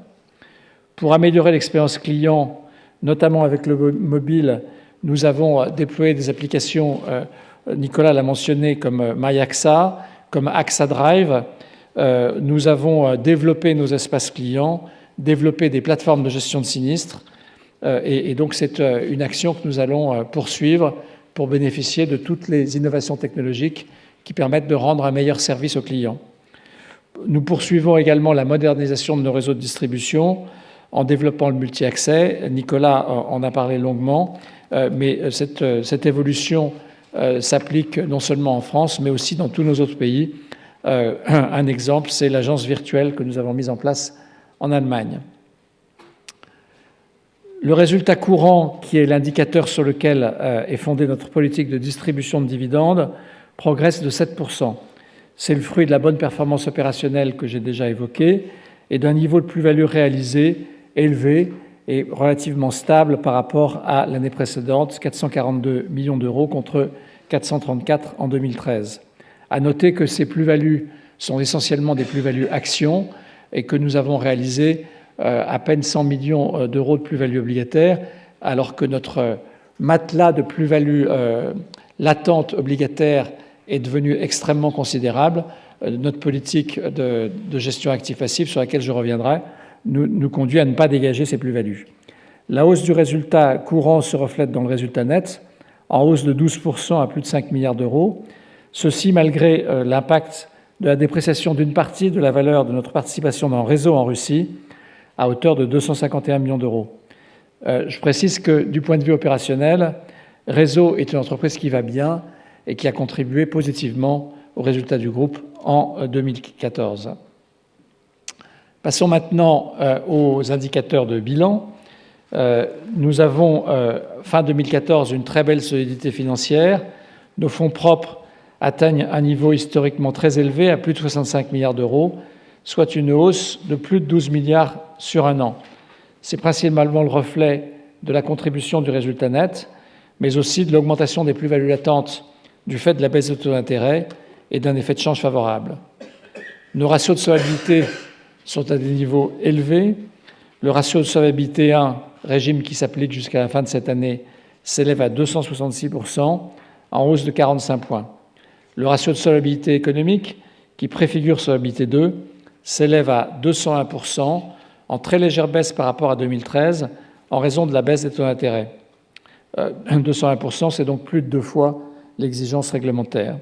Pour améliorer l'expérience client, notamment avec le mobile, nous avons déployé des applications, Nicolas l'a mentionné, comme MyAXA, comme AXA Drive. Nous avons développé nos espaces clients, développé des plateformes de gestion de sinistres, et donc c'est une action que nous allons poursuivre pour bénéficier de toutes les innovations technologiques qui permettent de rendre un meilleur service aux clients. Nous poursuivons également la modernisation de nos réseaux de distribution en développant le multi-accès. Nicolas en a parlé longuement, mais cette évolution s'applique non seulement en France, mais aussi dans tous nos autres pays. Un exemple, c'est l'agence virtuelle que nous avons mise en place en Allemagne. Le résultat courant, qui est l'indicateur sur lequel est fondée notre politique de distribution de dividendes, progresse de 7%. C'est le fruit de la bonne performance opérationnelle que j'ai déjà évoquée et d'un niveau de plus-value réalisé élevé et relativement stable par rapport à l'année précédente, 442 millions d'euros contre 434 en 2013. À noter que ces plus-values sont essentiellement des plus-values actions et que nous avons réalisé à peine 100 millions d'euros de plus-value obligataire, alors que notre matelas de plus-value latente obligataire est devenu extrêmement considérable. Notre politique de gestion actif-passif, sur laquelle je reviendrai, nous conduit à ne pas dégager ces plus-values. La hausse du résultat courant se reflète dans le résultat net, en hausse de 12% à plus de 5 milliards d'euros. Ceci malgré l'impact de la dépréciation d'une partie de la valeur de notre participation dans Réseau en Russie, à hauteur de 251 millions d'euros. Je précise que, du point de vue opérationnel, Réseau est une entreprise qui va bien et qui a contribué positivement aux résultats du groupe en 2014. Passons maintenant aux indicateurs de bilan. Nous avons, fin 2014, une très belle solidité financière. Nos fonds propres atteignent un niveau historiquement très élevé, à plus de 65 milliards d'euros, soit une hausse de plus de 12 milliards sur un an. C'est principalement le reflet de la contribution du résultat net, mais aussi de l'augmentation des plus-values latentes du fait de la baisse de taux d'intérêt et d'un effet de change favorable. Nos ratios de solvabilité sont à des niveaux élevés. Le ratio de solvabilité 1, régime qui s'applique jusqu'à la fin de cette année, s'élève à 266%, en hausse de 45 points. Le ratio de solvabilité économique, qui préfigure solvabilité 2, s'élève à 201%, en très légère baisse par rapport à 2013, en raison de la baisse des taux d'intérêt. 201%, c'est donc plus de 2 fois l'exigence réglementaire.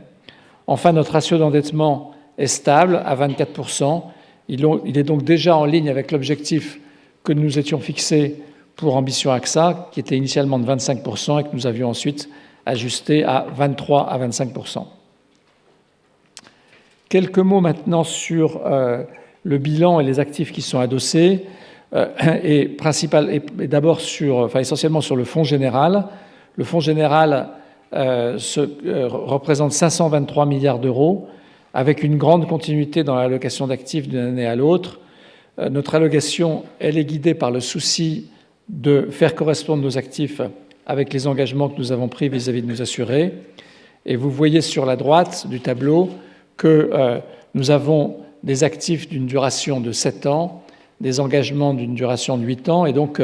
Enfin, notre ratio d'endettement est stable à 24%. Il est donc déjà en ligne avec l'objectif que nous étions fixés pour Ambition AXA, qui était initialement de 25% et que nous avions ensuite ajusté à 23 à 25%. Quelques mots maintenant sur le bilan et les actifs qui sont adossés, et d'abord essentiellement sur le fonds général. Le fonds général représente 523 milliards d'euros, avec une grande continuité dans l'allocation d'actifs d'une année à l'autre. Notre allocation, elle est guidée par le souci de faire correspondre nos actifs avec les engagements que nous avons pris vis-à-vis de nos assurés. Et vous voyez sur la droite du tableau que nous avons des actifs d'une duration de 7 ans, des engagements d'une duration de 8 ans, et donc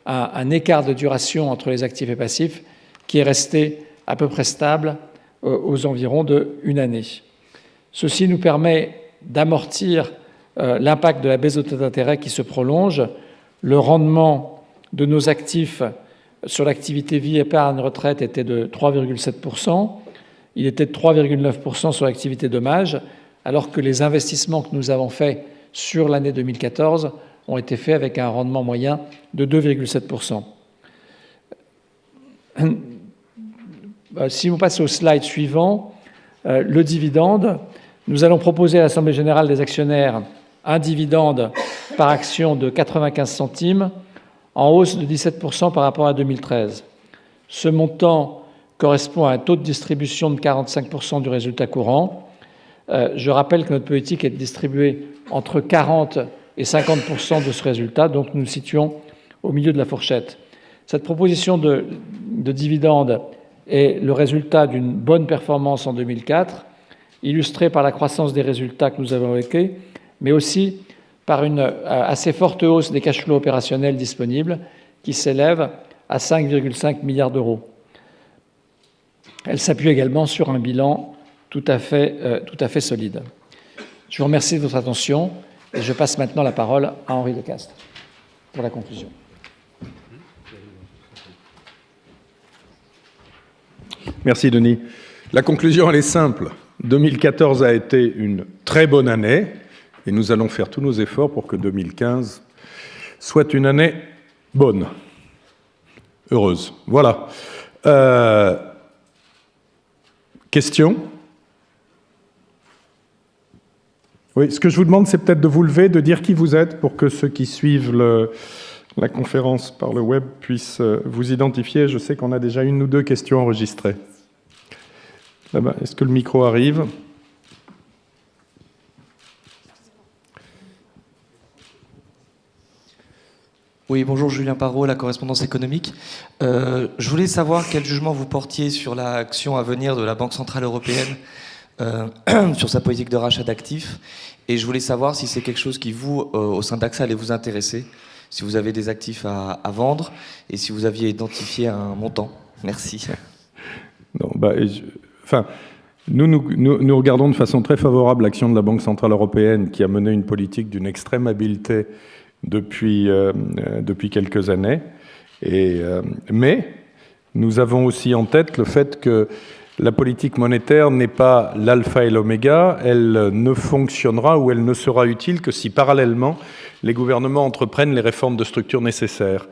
un écart de duration entre les actifs et passifs qui est resté à peu près stable aux environs d'une année. Ceci nous permet d'amortir l'impact de la baisse de taux d'intérêt qui se prolonge. Le rendement de nos actifs sur l'activité vie épargne retraite était de 3,7%. Il était de 3,9% sur l'activité dommages, alors que les investissements que nous avons faits sur l'année 2014 ont été faits avec un rendement moyen de 2,7%. Si on passe au slide suivant, le dividende, nous allons proposer à l'Assemblée générale des actionnaires un dividende par action de 95 centimes, en hausse de 17% par rapport à 2013. Ce montant correspond à un taux de distribution de 45% du résultat courant. Je rappelle que notre politique est de distribuer entre 40 et 50% de ce résultat, donc nous nous situons au milieu de la fourchette. Cette proposition de dividende est le résultat d'une bonne performance en 2004, illustrée par la croissance des résultats que nous avons évoqués, mais aussi par une assez forte hausse des cash flows opérationnels disponibles qui s'élève à 5,5 milliards d'euros. Elle s'appuie également sur un bilan tout à fait solide. Je vous remercie de votre attention et je passe maintenant la parole à Henri Lecastre pour la conclusion. Merci Denis. La conclusion, elle est simple. 2014 a été une très bonne année et nous allons faire tous nos efforts pour que 2015 soit une année bonne, heureuse. Voilà. Question ? Oui, ce que je vous demande, c'est peut-être de vous lever, de dire qui vous êtes pour que ceux qui suivent la conférence par le web puisse vous identifier. Je sais qu'on a déjà 1 ou 2 questions enregistrées. Là-bas, est-ce que le micro arrive ? Oui, bonjour, Julien Parot, la correspondance économique. Je voulais savoir quel jugement vous portiez sur l'action à venir de la Banque Centrale Européenne sur sa politique de rachat d'actifs. Et je voulais savoir si c'est quelque chose qui, vous, au sein d'AXA, allait vous intéresser, si vous avez des actifs à vendre et si vous aviez identifié un montant. Merci. Non, nous regardons de façon très favorable l'action de la Banque Centrale Européenne qui a mené une politique d'une extrême habileté depuis quelques années. Mais nous avons aussi en tête le fait que la politique monétaire n'est pas l'alpha et l'oméga. Elle ne fonctionnera ou elle ne sera utile que si parallèlement les gouvernements entreprennent les réformes de structure nécessaires.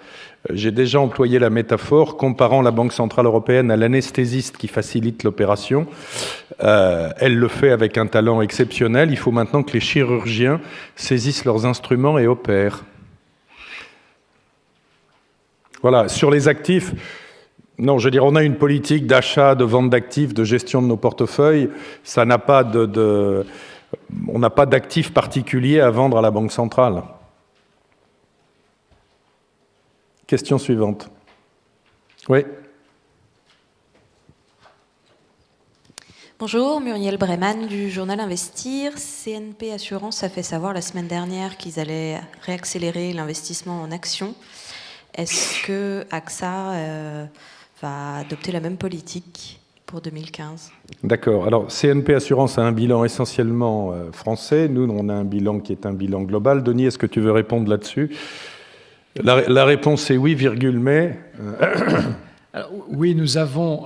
J'ai déjà employé la métaphore comparant la Banque Centrale Européenne à l'anesthésiste qui facilite l'opération. Elle le fait avec un talent exceptionnel. Il faut maintenant que les chirurgiens saisissent leurs instruments et opèrent. Voilà, sur les actifs, non, je veux dire, on a une politique d'achat, de vente d'actifs, de gestion de nos portefeuilles. Ça n'a pas on n'a pas d'actifs particuliers à vendre à la Banque centrale. Question suivante. Oui. Bonjour, Muriel Breman du journal Investir. CNP Assurance a fait savoir la semaine dernière qu'ils allaient réaccélérer l'investissement en actions. Est-ce que AXA va adopter la même politique pour 2015 ? D'accord. Alors, CNP Assurance a un bilan essentiellement français. Nous, on a un bilan qui est un bilan global. Denis, est-ce que tu veux répondre là-dessus ? La réponse est oui, mais... Alors, oui, nous avons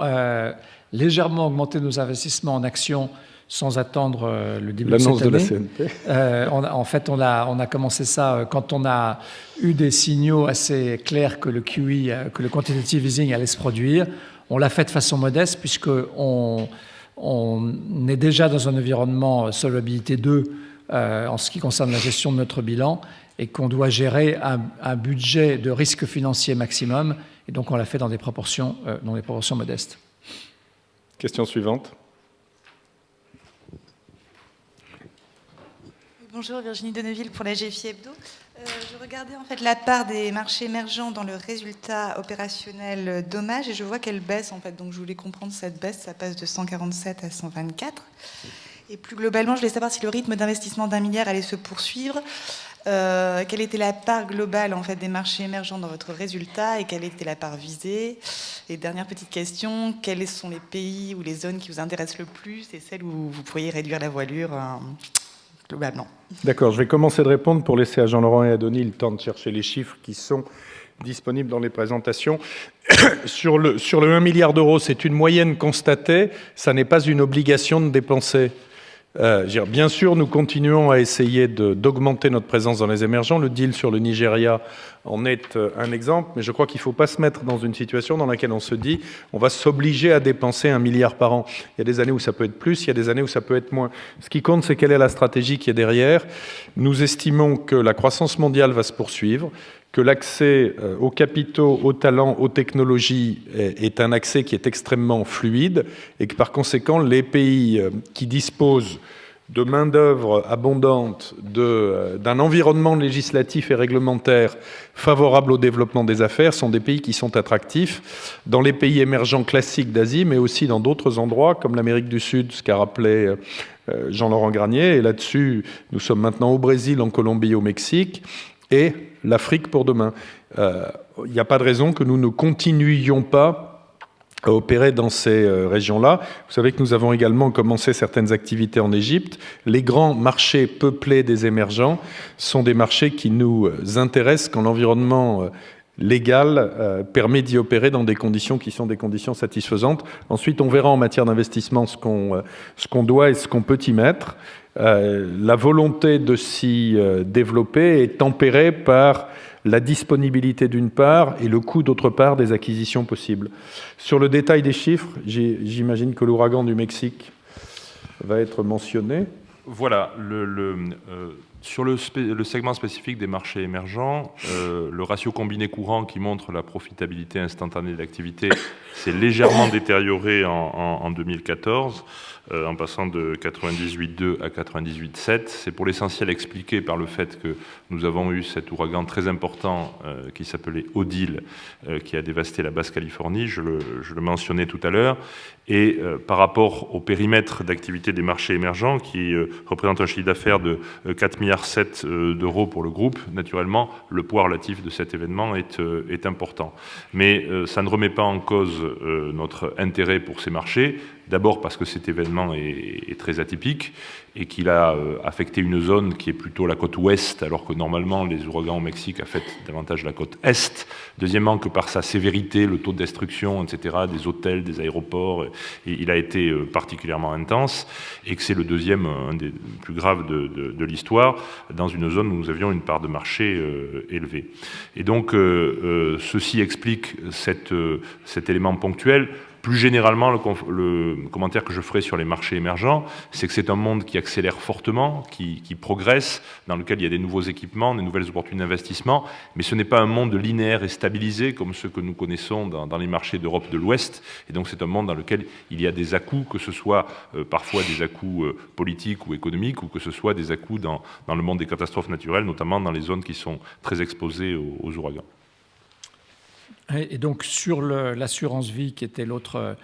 légèrement augmenté nos investissements en actions sans attendre le début de cette année. L'annonce de la CNP. On a commencé ça quand on a eu des signaux assez clairs que le QE, que le quantitative easing allait se produire. On l'a fait de façon modeste puisqu'on est déjà dans un environnement solvabilité 2 en ce qui concerne la gestion de notre bilan et qu'on doit gérer un budget de risque financier maximum. Et donc, on l'a fait dans des proportions modestes. Question suivante. Bonjour, Virginie Deneville pour la GFI Hebdo. Je regardais en fait la part des marchés émergents dans le résultat opérationnel dommages et je vois qu'elle baisse en fait. Donc je voulais comprendre cette baisse, ça passe de 147 à 124. Et plus globalement, je voulais savoir si le rythme d'investissement d'1 milliard allait se poursuivre. Quelle était la part globale en fait des marchés émergents dans votre résultat et quelle était la part visée? Et dernière petite question, quels sont les pays ou les zones qui vous intéressent le plus et celles où vous pourriez réduire la voilure globalement? D'accord, je vais commencer de répondre pour laisser à Jean-Laurent et à Denis le temps de chercher les chiffres qui sont disponibles dans les présentations. Sur le 1 milliard d'euros, c'est une moyenne constatée, ça n'est pas une obligation de dépenser. Bien sûr, nous continuons à essayer d'augmenter notre présence dans les émergents. Le deal sur le Nigeria en est un exemple, mais je crois qu'il ne faut pas se mettre dans une situation dans laquelle on se dit on va s'obliger à dépenser 1 milliard par an. Il y a des années où ça peut être plus, il y a des années où ça peut être moins. Ce qui compte, c'est quelle est la stratégie qui est derrière. Nous estimons que la croissance mondiale va se poursuivre, que l'accès aux capitaux, aux talents, aux technologies est un accès qui est extrêmement fluide et que par conséquent, les pays qui disposent de main-d'œuvre abondante, d'un environnement législatif et réglementaire favorable au développement des affaires sont des pays qui sont attractifs dans les pays émergents classiques d'Asie, mais aussi dans d'autres endroits comme l'Amérique du Sud, ce qu'a rappelé Jean-Laurent Granier. Et là-dessus, nous sommes maintenant au Brésil, en Colombie, au Mexique, et l'Afrique pour demain. Il n'y a pas de raison que nous ne continuions pas à opérer dans ces régions-là. Vous savez que nous avons également commencé certaines activités en Égypte. Les grands marchés peuplés des émergents sont des marchés qui nous intéressent quand l'environnement légal permet d'y opérer dans des conditions qui sont des conditions satisfaisantes. Ensuite, on verra en matière d'investissement ce qu'on doit et ce qu'on peut y mettre. La volonté de s'y développer est tempérée par la disponibilité d'une part et le coût d'autre part des acquisitions possibles. Sur le détail des chiffres, j'imagine que l'ouragan du Mexique va être mentionné. Voilà, Sur le segment spécifique des marchés émergents, le ratio combiné courant qui montre la profitabilité instantanée de l'activité s'est légèrement détérioré en 2014, en passant de 98,2 à 98,7. C'est pour l'essentiel expliqué par le fait que nous avons eu cet ouragan très important qui s'appelait Odile, qui a dévasté la Basse-Californie, je le mentionnais tout à l'heure, et par rapport au périmètre d'activité des marchés émergents, qui représente un chiffre d'affaires de 4,7 milliards d'euros pour le groupe, naturellement, le poids relatif de cet événement est important. Mais ça ne remet pas en cause notre intérêt pour ces marchés, d'abord parce que cet événement est très atypique et qu'il a affecté une zone qui est plutôt la côte ouest, alors que normalement les ouragans au Mexique affectent davantage la côte est. Deuxièmement, que par sa sévérité, le taux de destruction, etc., des hôtels, des aéroports, il a été particulièrement intense, et que c'est le deuxième, un des plus graves de l'histoire, dans une zone où nous avions une part de marché élevée. Et donc, ceci explique cet élément ponctuel. Plus généralement, le commentaire que je ferai sur les marchés émergents, c'est que c'est un monde qui accélère fortement, qui progresse, dans lequel il y a des nouveaux équipements, des nouvelles opportunités d'investissement, mais ce n'est pas un monde linéaire et stabilisé comme ceux que nous connaissons dans les marchés d'Europe de l'Ouest. Et donc c'est un monde dans lequel il y a des à-coups, que ce soit parfois des à-coups politiques ou économiques, ou que ce soit des à-coups dans le monde des catastrophes naturelles, notamment dans les zones qui sont très exposées aux ouragans. Et donc sur l'assurance vie, qui était l'autre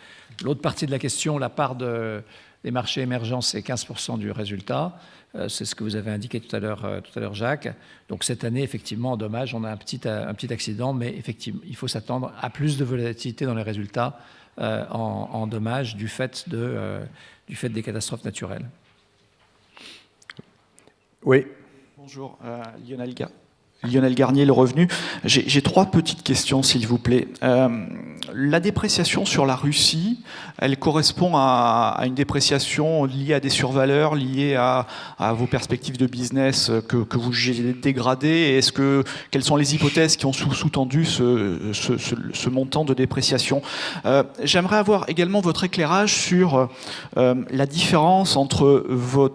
partie de la question, la part des marchés émergents, c'est 15% du résultat. C'est ce que vous avez indiqué tout à l'heure, Jacques. Donc cette année, effectivement, en dommages, on a un petit accident, mais effectivement, il faut s'attendre à plus de volatilité dans les résultats en dommages du fait des catastrophes naturelles. Oui. Bonjour, Lionel Garnier, Le Revenu. J'ai trois petites questions, s'il vous plaît. La dépréciation sur la Russie, elle correspond à une dépréciation liée à des survaleurs, liée à vos perspectives de business que vous jugez dégradées. Quelles sont les hypothèses qui ont sous-tendu ce montant de dépréciation? J'aimerais avoir également votre éclairage sur la différence entre vos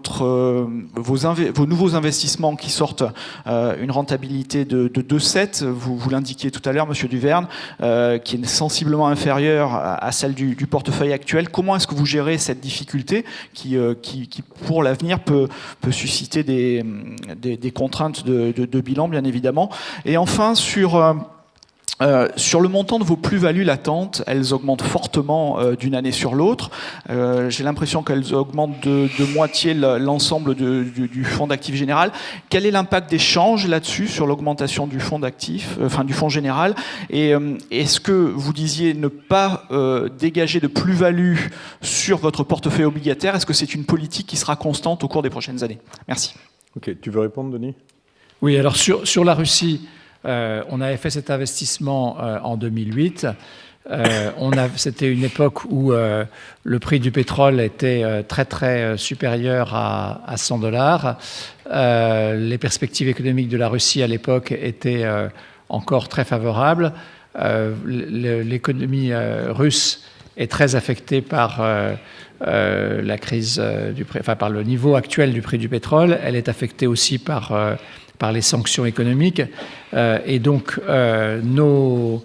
nouveaux investissements qui sortent une rentabilité de 2,7, vous l'indiquiez tout à l'heure, Monsieur Duverne, qui est sensiblement inférieure à celle du portefeuille actuel. Comment est-ce que vous gérez cette difficulté qui pour l'avenir, peut susciter des contraintes de bilan, bien évidemment. Et enfin, sur le montant de vos plus-values latentes, elles augmentent fortement d'une année sur l'autre. J'ai l'impression qu'elles augmentent de moitié l'ensemble du fonds d'actifs général. Quel est l'impact des changes là-dessus sur l'augmentation du fonds d'actifs, du fonds général? Et est-ce que vous disiez ne pas dégager de plus-value sur votre portefeuille obligataire? Est-ce que c'est une politique qui sera constante au cours des prochaines années? Merci. Ok, tu veux répondre, Denis? Oui, alors sur la Russie, on avait fait cet investissement en 2008. C'était une époque où le prix du pétrole était très très supérieur à $100. Les perspectives économiques de la Russie à l'époque étaient encore très favorables. L'économie russe est très affectée par la crise par le niveau actuel du prix du pétrole. Elle est affectée aussi par les sanctions économiques. Et donc, nous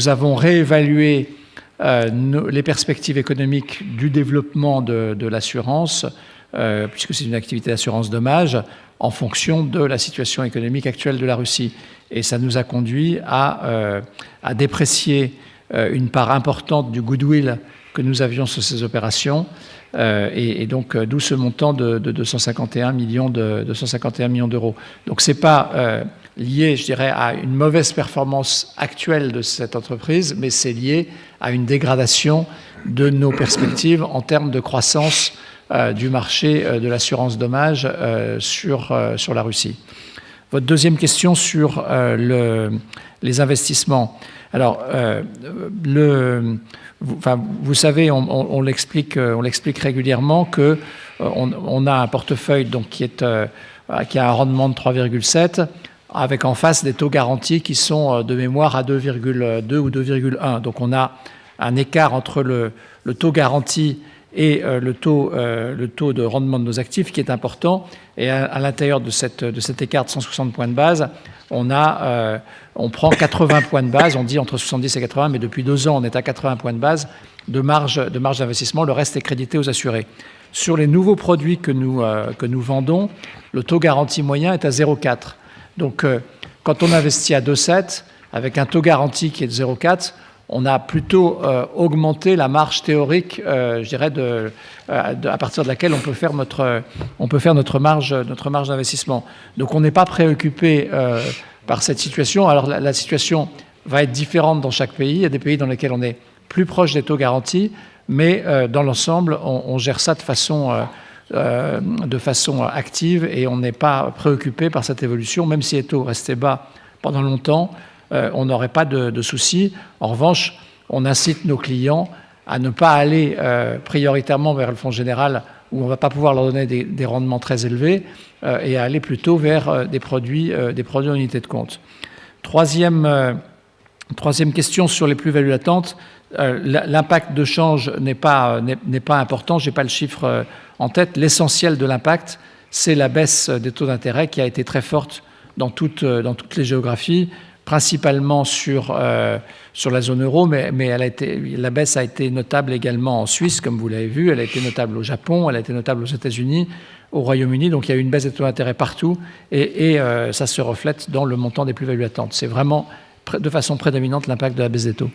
avons réévalué les perspectives économiques du développement de l'assurance, puisque c'est une activité d'assurance dommage, en fonction de la situation économique actuelle de la Russie. Et ça nous a conduit à déprécier une part importante du goodwill que nous avions sur ces opérations, et donc d'où ce montant de 251 millions d'euros. Donc c'est pas lié, je dirais, à une mauvaise performance actuelle de cette entreprise, mais c'est lié à une dégradation de nos perspectives en termes de croissance du marché de l'assurance dommage sur la Russie. Votre deuxième question sur les investissements. Alors, vous savez, on l'explique régulièrement que on a un portefeuille donc qui a un rendement de 3,7, avec en face des taux garantis qui sont de mémoire à 2,2 ou 2,1. Donc on a un écart entre le taux garanti et le taux de rendement de nos actifs qui est important. Et à l'intérieur de cet écart de 160 points de base, on prend 80 points de base, on dit entre 70 et 80, mais depuis 2 ans, on est à 80 points de base de marge d'investissement. Le reste est crédité aux assurés. Sur les nouveaux produits que nous vendons, le taux garanti moyen est à 0,4. Donc, quand on investit à 2,7, avec un taux garanti qui est de 0,4, on a plutôt augmenté la marge théorique, je dirais, à partir de laquelle on peut faire notre marge d'investissement. Donc, on n'est pas préoccupé par cette situation. Alors, la situation va être différente dans chaque pays. Il y a des pays dans lesquels on est plus proche des taux garantis, mais dans l'ensemble, on gère ça de façon active et on n'est pas préoccupé par cette évolution, même si les taux restaient bas pendant longtemps. On n'aurait pas de soucis. En revanche, on incite nos clients à ne pas aller prioritairement vers le fonds général où on ne va pas pouvoir leur donner des rendements très élevés et à aller plutôt vers des produits en unité de compte. Troisième question sur les plus-values latentes. L'impact de change n'est pas important. Je n'ai pas le chiffre en tête. L'essentiel de l'impact, c'est la baisse des taux d'intérêt qui a été très forte dans toutes les géographies, principalement sur la zone euro, mais la baisse a été notable également en Suisse, comme vous l'avez vu, elle a été notable au Japon, elle a été notable aux États-Unis, au Royaume-Uni, donc il y a eu une baisse des taux d'intérêt partout, et ça se reflète dans le montant des plus-values latentes. C'est vraiment de façon prédominante l'impact de la baisse des taux.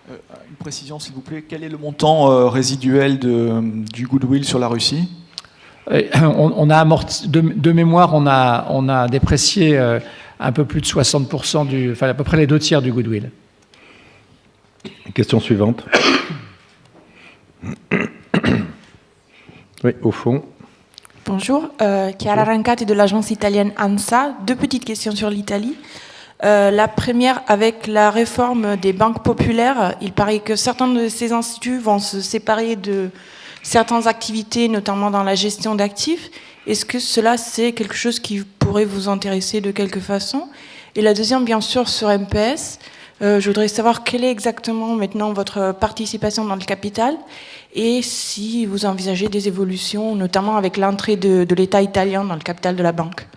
Une précision, s'il vous plaît, quel est le montant résiduel du goodwill sur la Russie ? On a amorti, de mémoire, on a déprécié un peu plus de 60% à peu près les 2/3 du goodwill. Question suivante. Oui, au fond. Bonjour, Chiara Rancati de l'agence italienne ANSA. 2 petites questions sur l'Italie. La première, avec la réforme des banques populaires, il paraît que certains de ces instituts vont se séparer de certaines activités, notamment dans la gestion d'actifs. Est-ce que cela, c'est quelque chose qui pourrait vous intéresser de quelque façon ? Et la deuxième, bien sûr, sur MPS, je voudrais savoir quelle est exactement maintenant votre participation dans le capital et si vous envisagez des évolutions, notamment avec l'entrée de l'État italien dans le capital de la banque.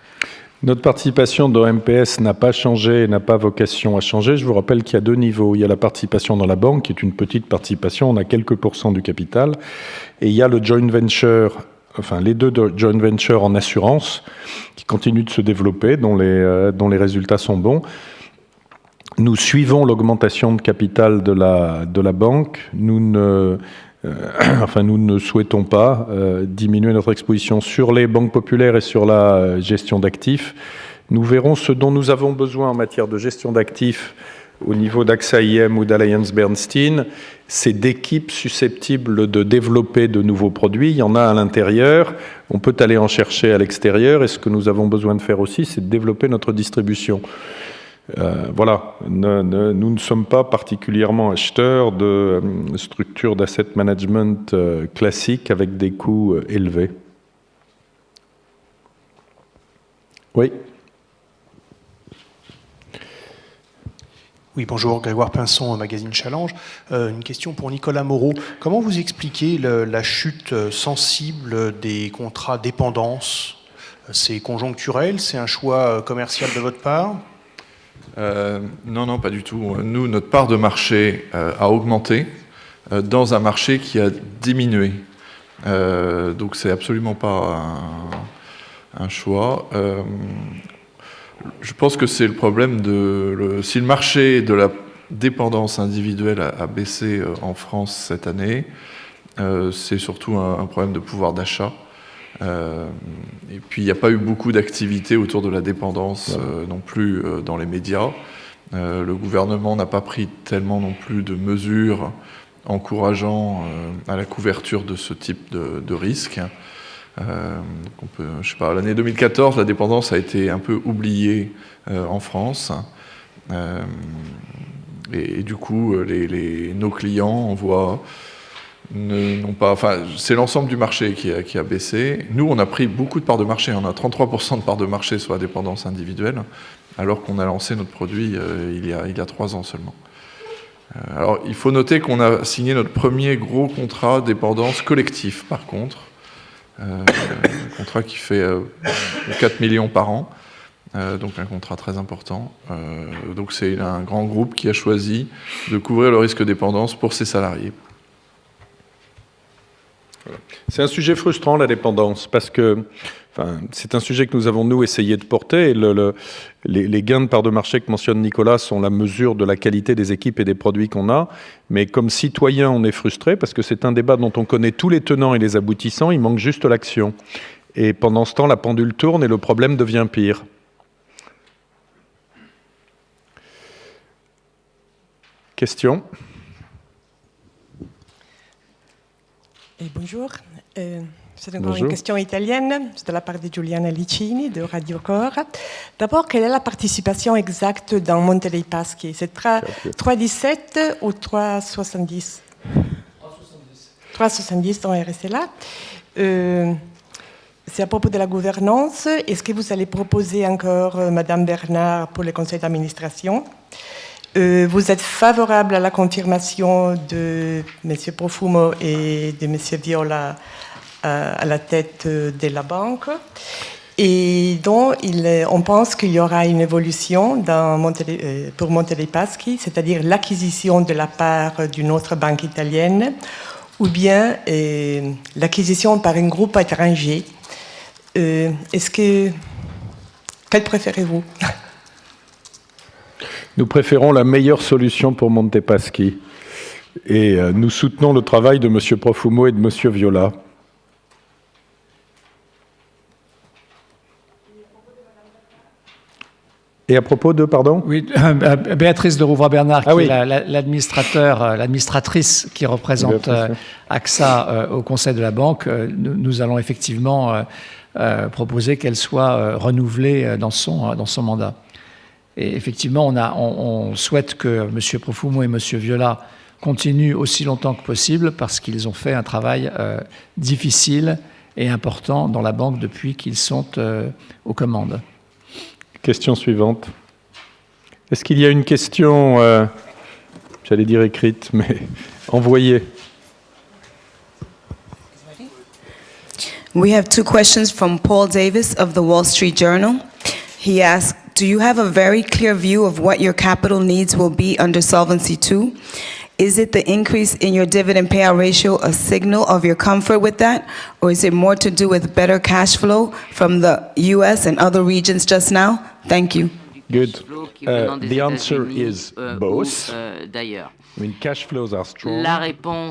Notre participation dans MPS n'a pas changé et n'a pas vocation à changer. Je vous rappelle qu'il y a 2 niveaux. Il y a la participation dans la banque, qui est une petite participation, on a quelques pourcents du capital. Et il y a le joint venture, enfin les 2 joint ventures en assurance, qui continuent de se développer, dont les résultats sont bons. Nous suivons l'augmentation de capital de la banque. Nous ne souhaitons pas diminuer notre exposition sur les banques populaires et sur la gestion d'actifs. Nous verrons ce dont nous avons besoin en matière de gestion d'actifs au niveau d'AXA IM ou d'Alliance Bernstein. C'est d'équipes susceptibles de développer de nouveaux produits. Il y en a à l'intérieur. On peut aller en chercher à l'extérieur. Et ce que nous avons besoin de faire aussi, c'est de développer notre distribution. Voilà, nous ne sommes pas particulièrement acheteurs de structures d'asset management classiques avec des coûts élevés. Oui. Oui, bonjour, Grégoire Pinson, magazine Challenge. Une question pour Nicolas Moreau. Comment vous expliquez la chute sensible des contrats dépendance ? C'est conjoncturel, c'est un choix commercial de votre part ? Non, pas du tout. Nous, notre part de marché a augmenté dans un marché qui a diminué. Donc, c'est absolument pas un choix. Je pense que c'est le problème si le marché de la dépendance individuelle a baissé en France cette année, c'est surtout un problème de pouvoir d'achat. Et puis il n'y a pas eu beaucoup d'activités autour de la dépendance non plus dans les médias. Le gouvernement n'a pas pris tellement non plus de mesures encourageant à la couverture de ce type de risque. Je sais pas, l'année 2014, la dépendance a été un peu oubliée en France. Et du coup, nos clients, c'est l'ensemble du marché qui a baissé. Nous, on a pris beaucoup de parts de marché. On a 33% de parts de marché sur la dépendance individuelle, alors qu'on a lancé notre produit il y a 3 ans seulement. Alors, il faut noter qu'on a signé notre premier gros contrat dépendance collectif, par contre. Un contrat qui fait 4 millions par an. Donc un contrat très important. Donc c'est un grand groupe qui a choisi de couvrir le risque dépendance pour ses salariés. C'est un sujet frustrant, la dépendance, parce que c'est un sujet que nous avons, nous, essayé de porter. Et les gains de part de marché que mentionne Nicolas sont la mesure de la qualité des équipes et des produits qu'on a. Mais comme citoyen, on est frustré, parce que c'est un débat dont on connaît tous les tenants et les aboutissants, il manque juste l'action. Et pendant ce temps, la pendule tourne et le problème devient pire. Question ? Bonjour. C'est encore une question italienne, c'est de la part de Giuliana Licini de Radio Cor. D'abord, quelle est la participation exacte dans Monte dei Paschi? C'est 3,17 ou 3,70? 3,70 dans RSLA. C'est à propos de la gouvernance. Est-ce que vous allez proposer encore Madame Bernard pour le conseil d'administration? Vous êtes favorable à la confirmation de M. Profumo et de M. Viola à la tête de la banque, et dont on pense qu'il y aura une évolution pour Monte dei Paschi, c'est-à-dire l'acquisition de la part d'une autre banque italienne, ou bien l'acquisition par un groupe étranger. Quelle préférez-vous? Nous préférons la meilleure solution pour Monte dei Paschi. Et nous soutenons le travail de M. Profumo et de M. Viola. Et à propos de, pardon? Oui, Béatrice de Rouvroy-Bernard, qui est l'administratrice qui représente AXA au Conseil de la Banque, nous allons effectivement proposer qu'elle soit renouvelée dans son mandat. Et effectivement, on souhaite que M. Profumo et M. Viola continuent aussi longtemps que possible parce qu'ils ont fait un travail difficile et important dans la banque depuis qu'ils sont aux commandes. Question suivante. Est-ce qu'il y a une question, j'allais dire écrite, mais envoyée? We have two questions from Paul Davis of the Wall Street Journal. He asks, do you have a very clear view of what your capital needs will be under Solvency II? Is it the increase in your dividend payout ratio a signal of your comfort with that? Or is it more to do with better cash flow from the US and other regions just now? Thank you. Good. The answer is both. I mean, cash flows are strong,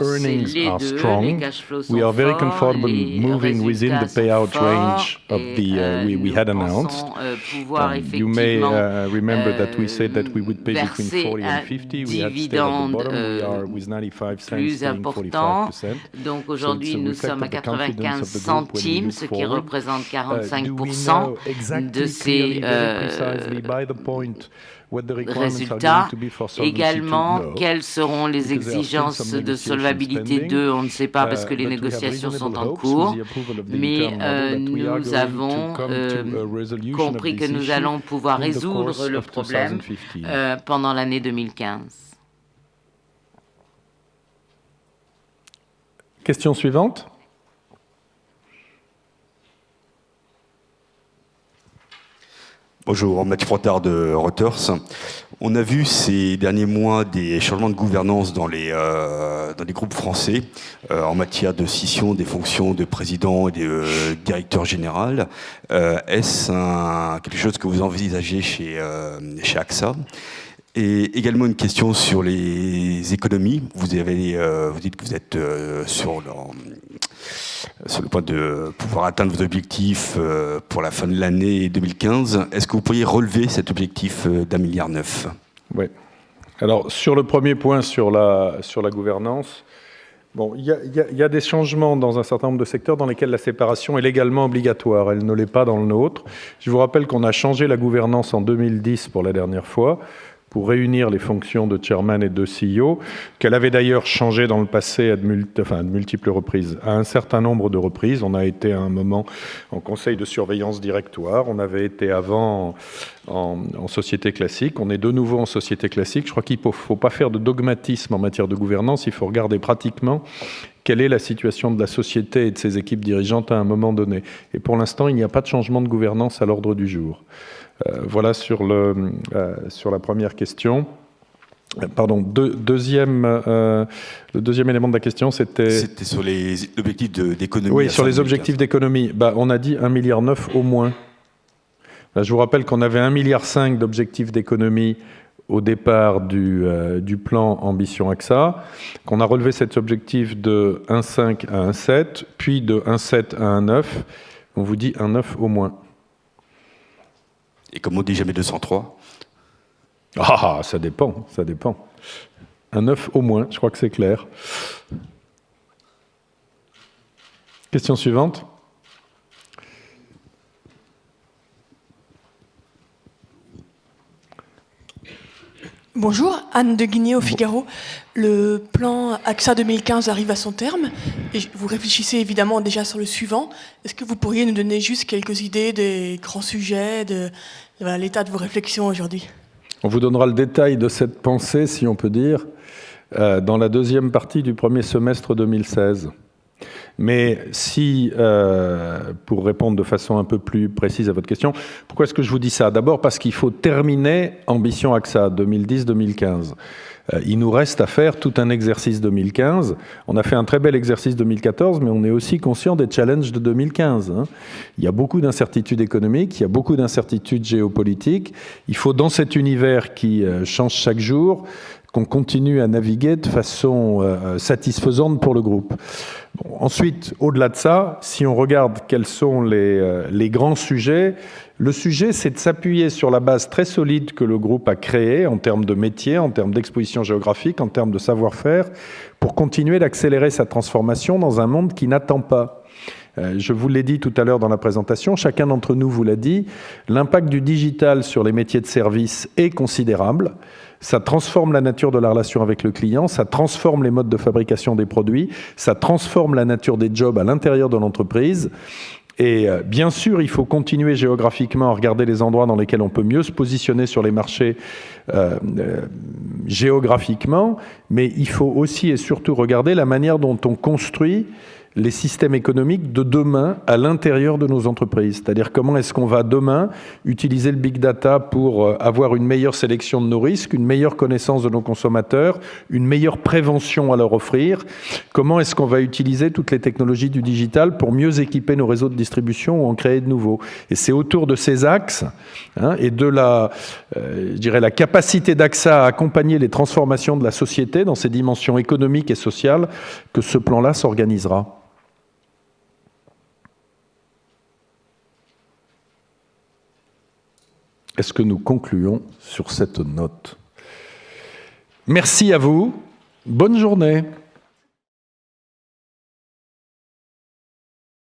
earnings are strong. We are very comfortable moving within the payout range of the we had announced. You may remember that we said that we would pay between 40 and 50. We had stayed at the bottom. We are with 95 cents paying 45%. Donc aujourd'hui, nous sommes à 95 centimes, ce qui représente 45% de ces résultats. Également, quelles seront les exigences de solvabilité 2? On ne sait pas parce que les négociations sont en cours, mais nous avons compris que nous allons pouvoir résoudre le problème pendant l'année 2015. Question suivante. Bonjour, Mathieu Frottard de Reuters. On a vu ces derniers mois des changements de gouvernance dans les groupes français en matière de scission des fonctions de président et de directeur général. Est-ce quelque chose que vous envisagez chez AXA? Et également une question sur les économies. Vous dites que vous êtes sur le point de pouvoir atteindre vos objectifs pour la fin de l'année 2015. Est-ce que vous pourriez relever cet objectif d'1,9 milliard? Oui. Alors, sur le premier point, sur la gouvernance, bon, il y a des changements dans un certain nombre de secteurs dans lesquels la séparation est légalement obligatoire. Elle ne l'est pas dans le nôtre. Je vous rappelle qu'on a changé la gouvernance en 2010 pour la dernière fois, pour réunir les fonctions de chairman et de CEO, qu'elle avait d'ailleurs changé dans le passé à de multiples reprises. À un certain nombre de reprises, on a été à un moment en conseil de surveillance directoire, on avait été avant en société classique, on est de nouveau en société classique. Je crois qu'il ne faut pas faire de dogmatisme en matière de gouvernance, il faut regarder pratiquement quelle est la situation de la société et de ses équipes dirigeantes à un moment donné. Et pour l'instant, il n'y a pas de changement de gouvernance à l'ordre du jour. Voilà sur la première question. Pardon, le deuxième élément de la question, c'était... C'était sur les objectifs d'économie. Oui, sur les objectifs d'économie. On a dit 1,9 milliard au moins. Là, je vous rappelle qu'on avait 1,5 milliard d'objectifs d'économie au départ du plan Ambition AXA, qu'on a relevé cet objectif de 1,5 à 1,7, puis de 1,7 à 1,9. On vous dit 1,9 au moins. Et comme on dit jamais 203. Ah, ça dépend, ça dépend. 1,9 au moins, je crois que c'est clair. Question suivante. Bonjour, Anne de Guigné au Figaro. Le plan AXA 2015 arrive à son terme et vous réfléchissez évidemment déjà sur le suivant. Est-ce que vous pourriez nous donner juste quelques idées des grands sujets, de l'état de vos réflexions aujourd'hui? On vous donnera le détail de cette pensée, si on peut dire, dans la deuxième partie du premier semestre 2016. Mais si, pour répondre de façon un peu plus précise à votre question, pourquoi est-ce que je vous dis ça? D'abord parce qu'il faut terminer Ambition AXA 2010-2015. Il nous reste à faire tout un exercice 2015. On a fait un très bel exercice 2014, mais on est aussi conscient des challenges de 2015. Il y a beaucoup d'incertitudes économiques, il y a beaucoup d'incertitudes géopolitiques. Il faut, dans cet univers qui change chaque jour, qu'on continue à naviguer de façon satisfaisante pour le groupe. Bon, ensuite, au-delà de ça, si on regarde quels sont les grands sujets, le sujet, c'est de s'appuyer sur la base très solide que le groupe a créée en termes de métier, en termes d'exposition géographique, en termes de savoir-faire, pour continuer d'accélérer sa transformation dans un monde qui n'attend pas. Je vous l'ai dit tout à l'heure dans la présentation, chacun d'entre nous vous l'a dit, l'impact du digital sur les métiers de service est considérable. Ça transforme la nature de la relation avec le client, ça transforme les modes de fabrication des produits, ça transforme la nature des jobs à l'intérieur de l'entreprise. Et bien sûr, il faut continuer géographiquement à regarder les endroits dans lesquels on peut mieux se positionner sur les marchés géographiquement, mais il faut aussi et surtout regarder la manière dont on construit les systèmes économiques de demain à l'intérieur de nos entreprises. C'est-à-dire comment est-ce qu'on va demain utiliser le big data pour avoir une meilleure sélection de nos risques, une meilleure connaissance de nos consommateurs, une meilleure prévention à leur offrir. Comment est-ce qu'on va utiliser toutes les technologies du digital pour mieux équiper nos réseaux de distribution ou en créer de nouveaux. Et c'est autour de ces axes et de je dirais la capacité d'AXA à accompagner les transformations de la société dans ses dimensions économiques et sociales que ce plan-là s'organisera. Est-ce que nous concluons sur cette note? Merci à vous. Bonne journée.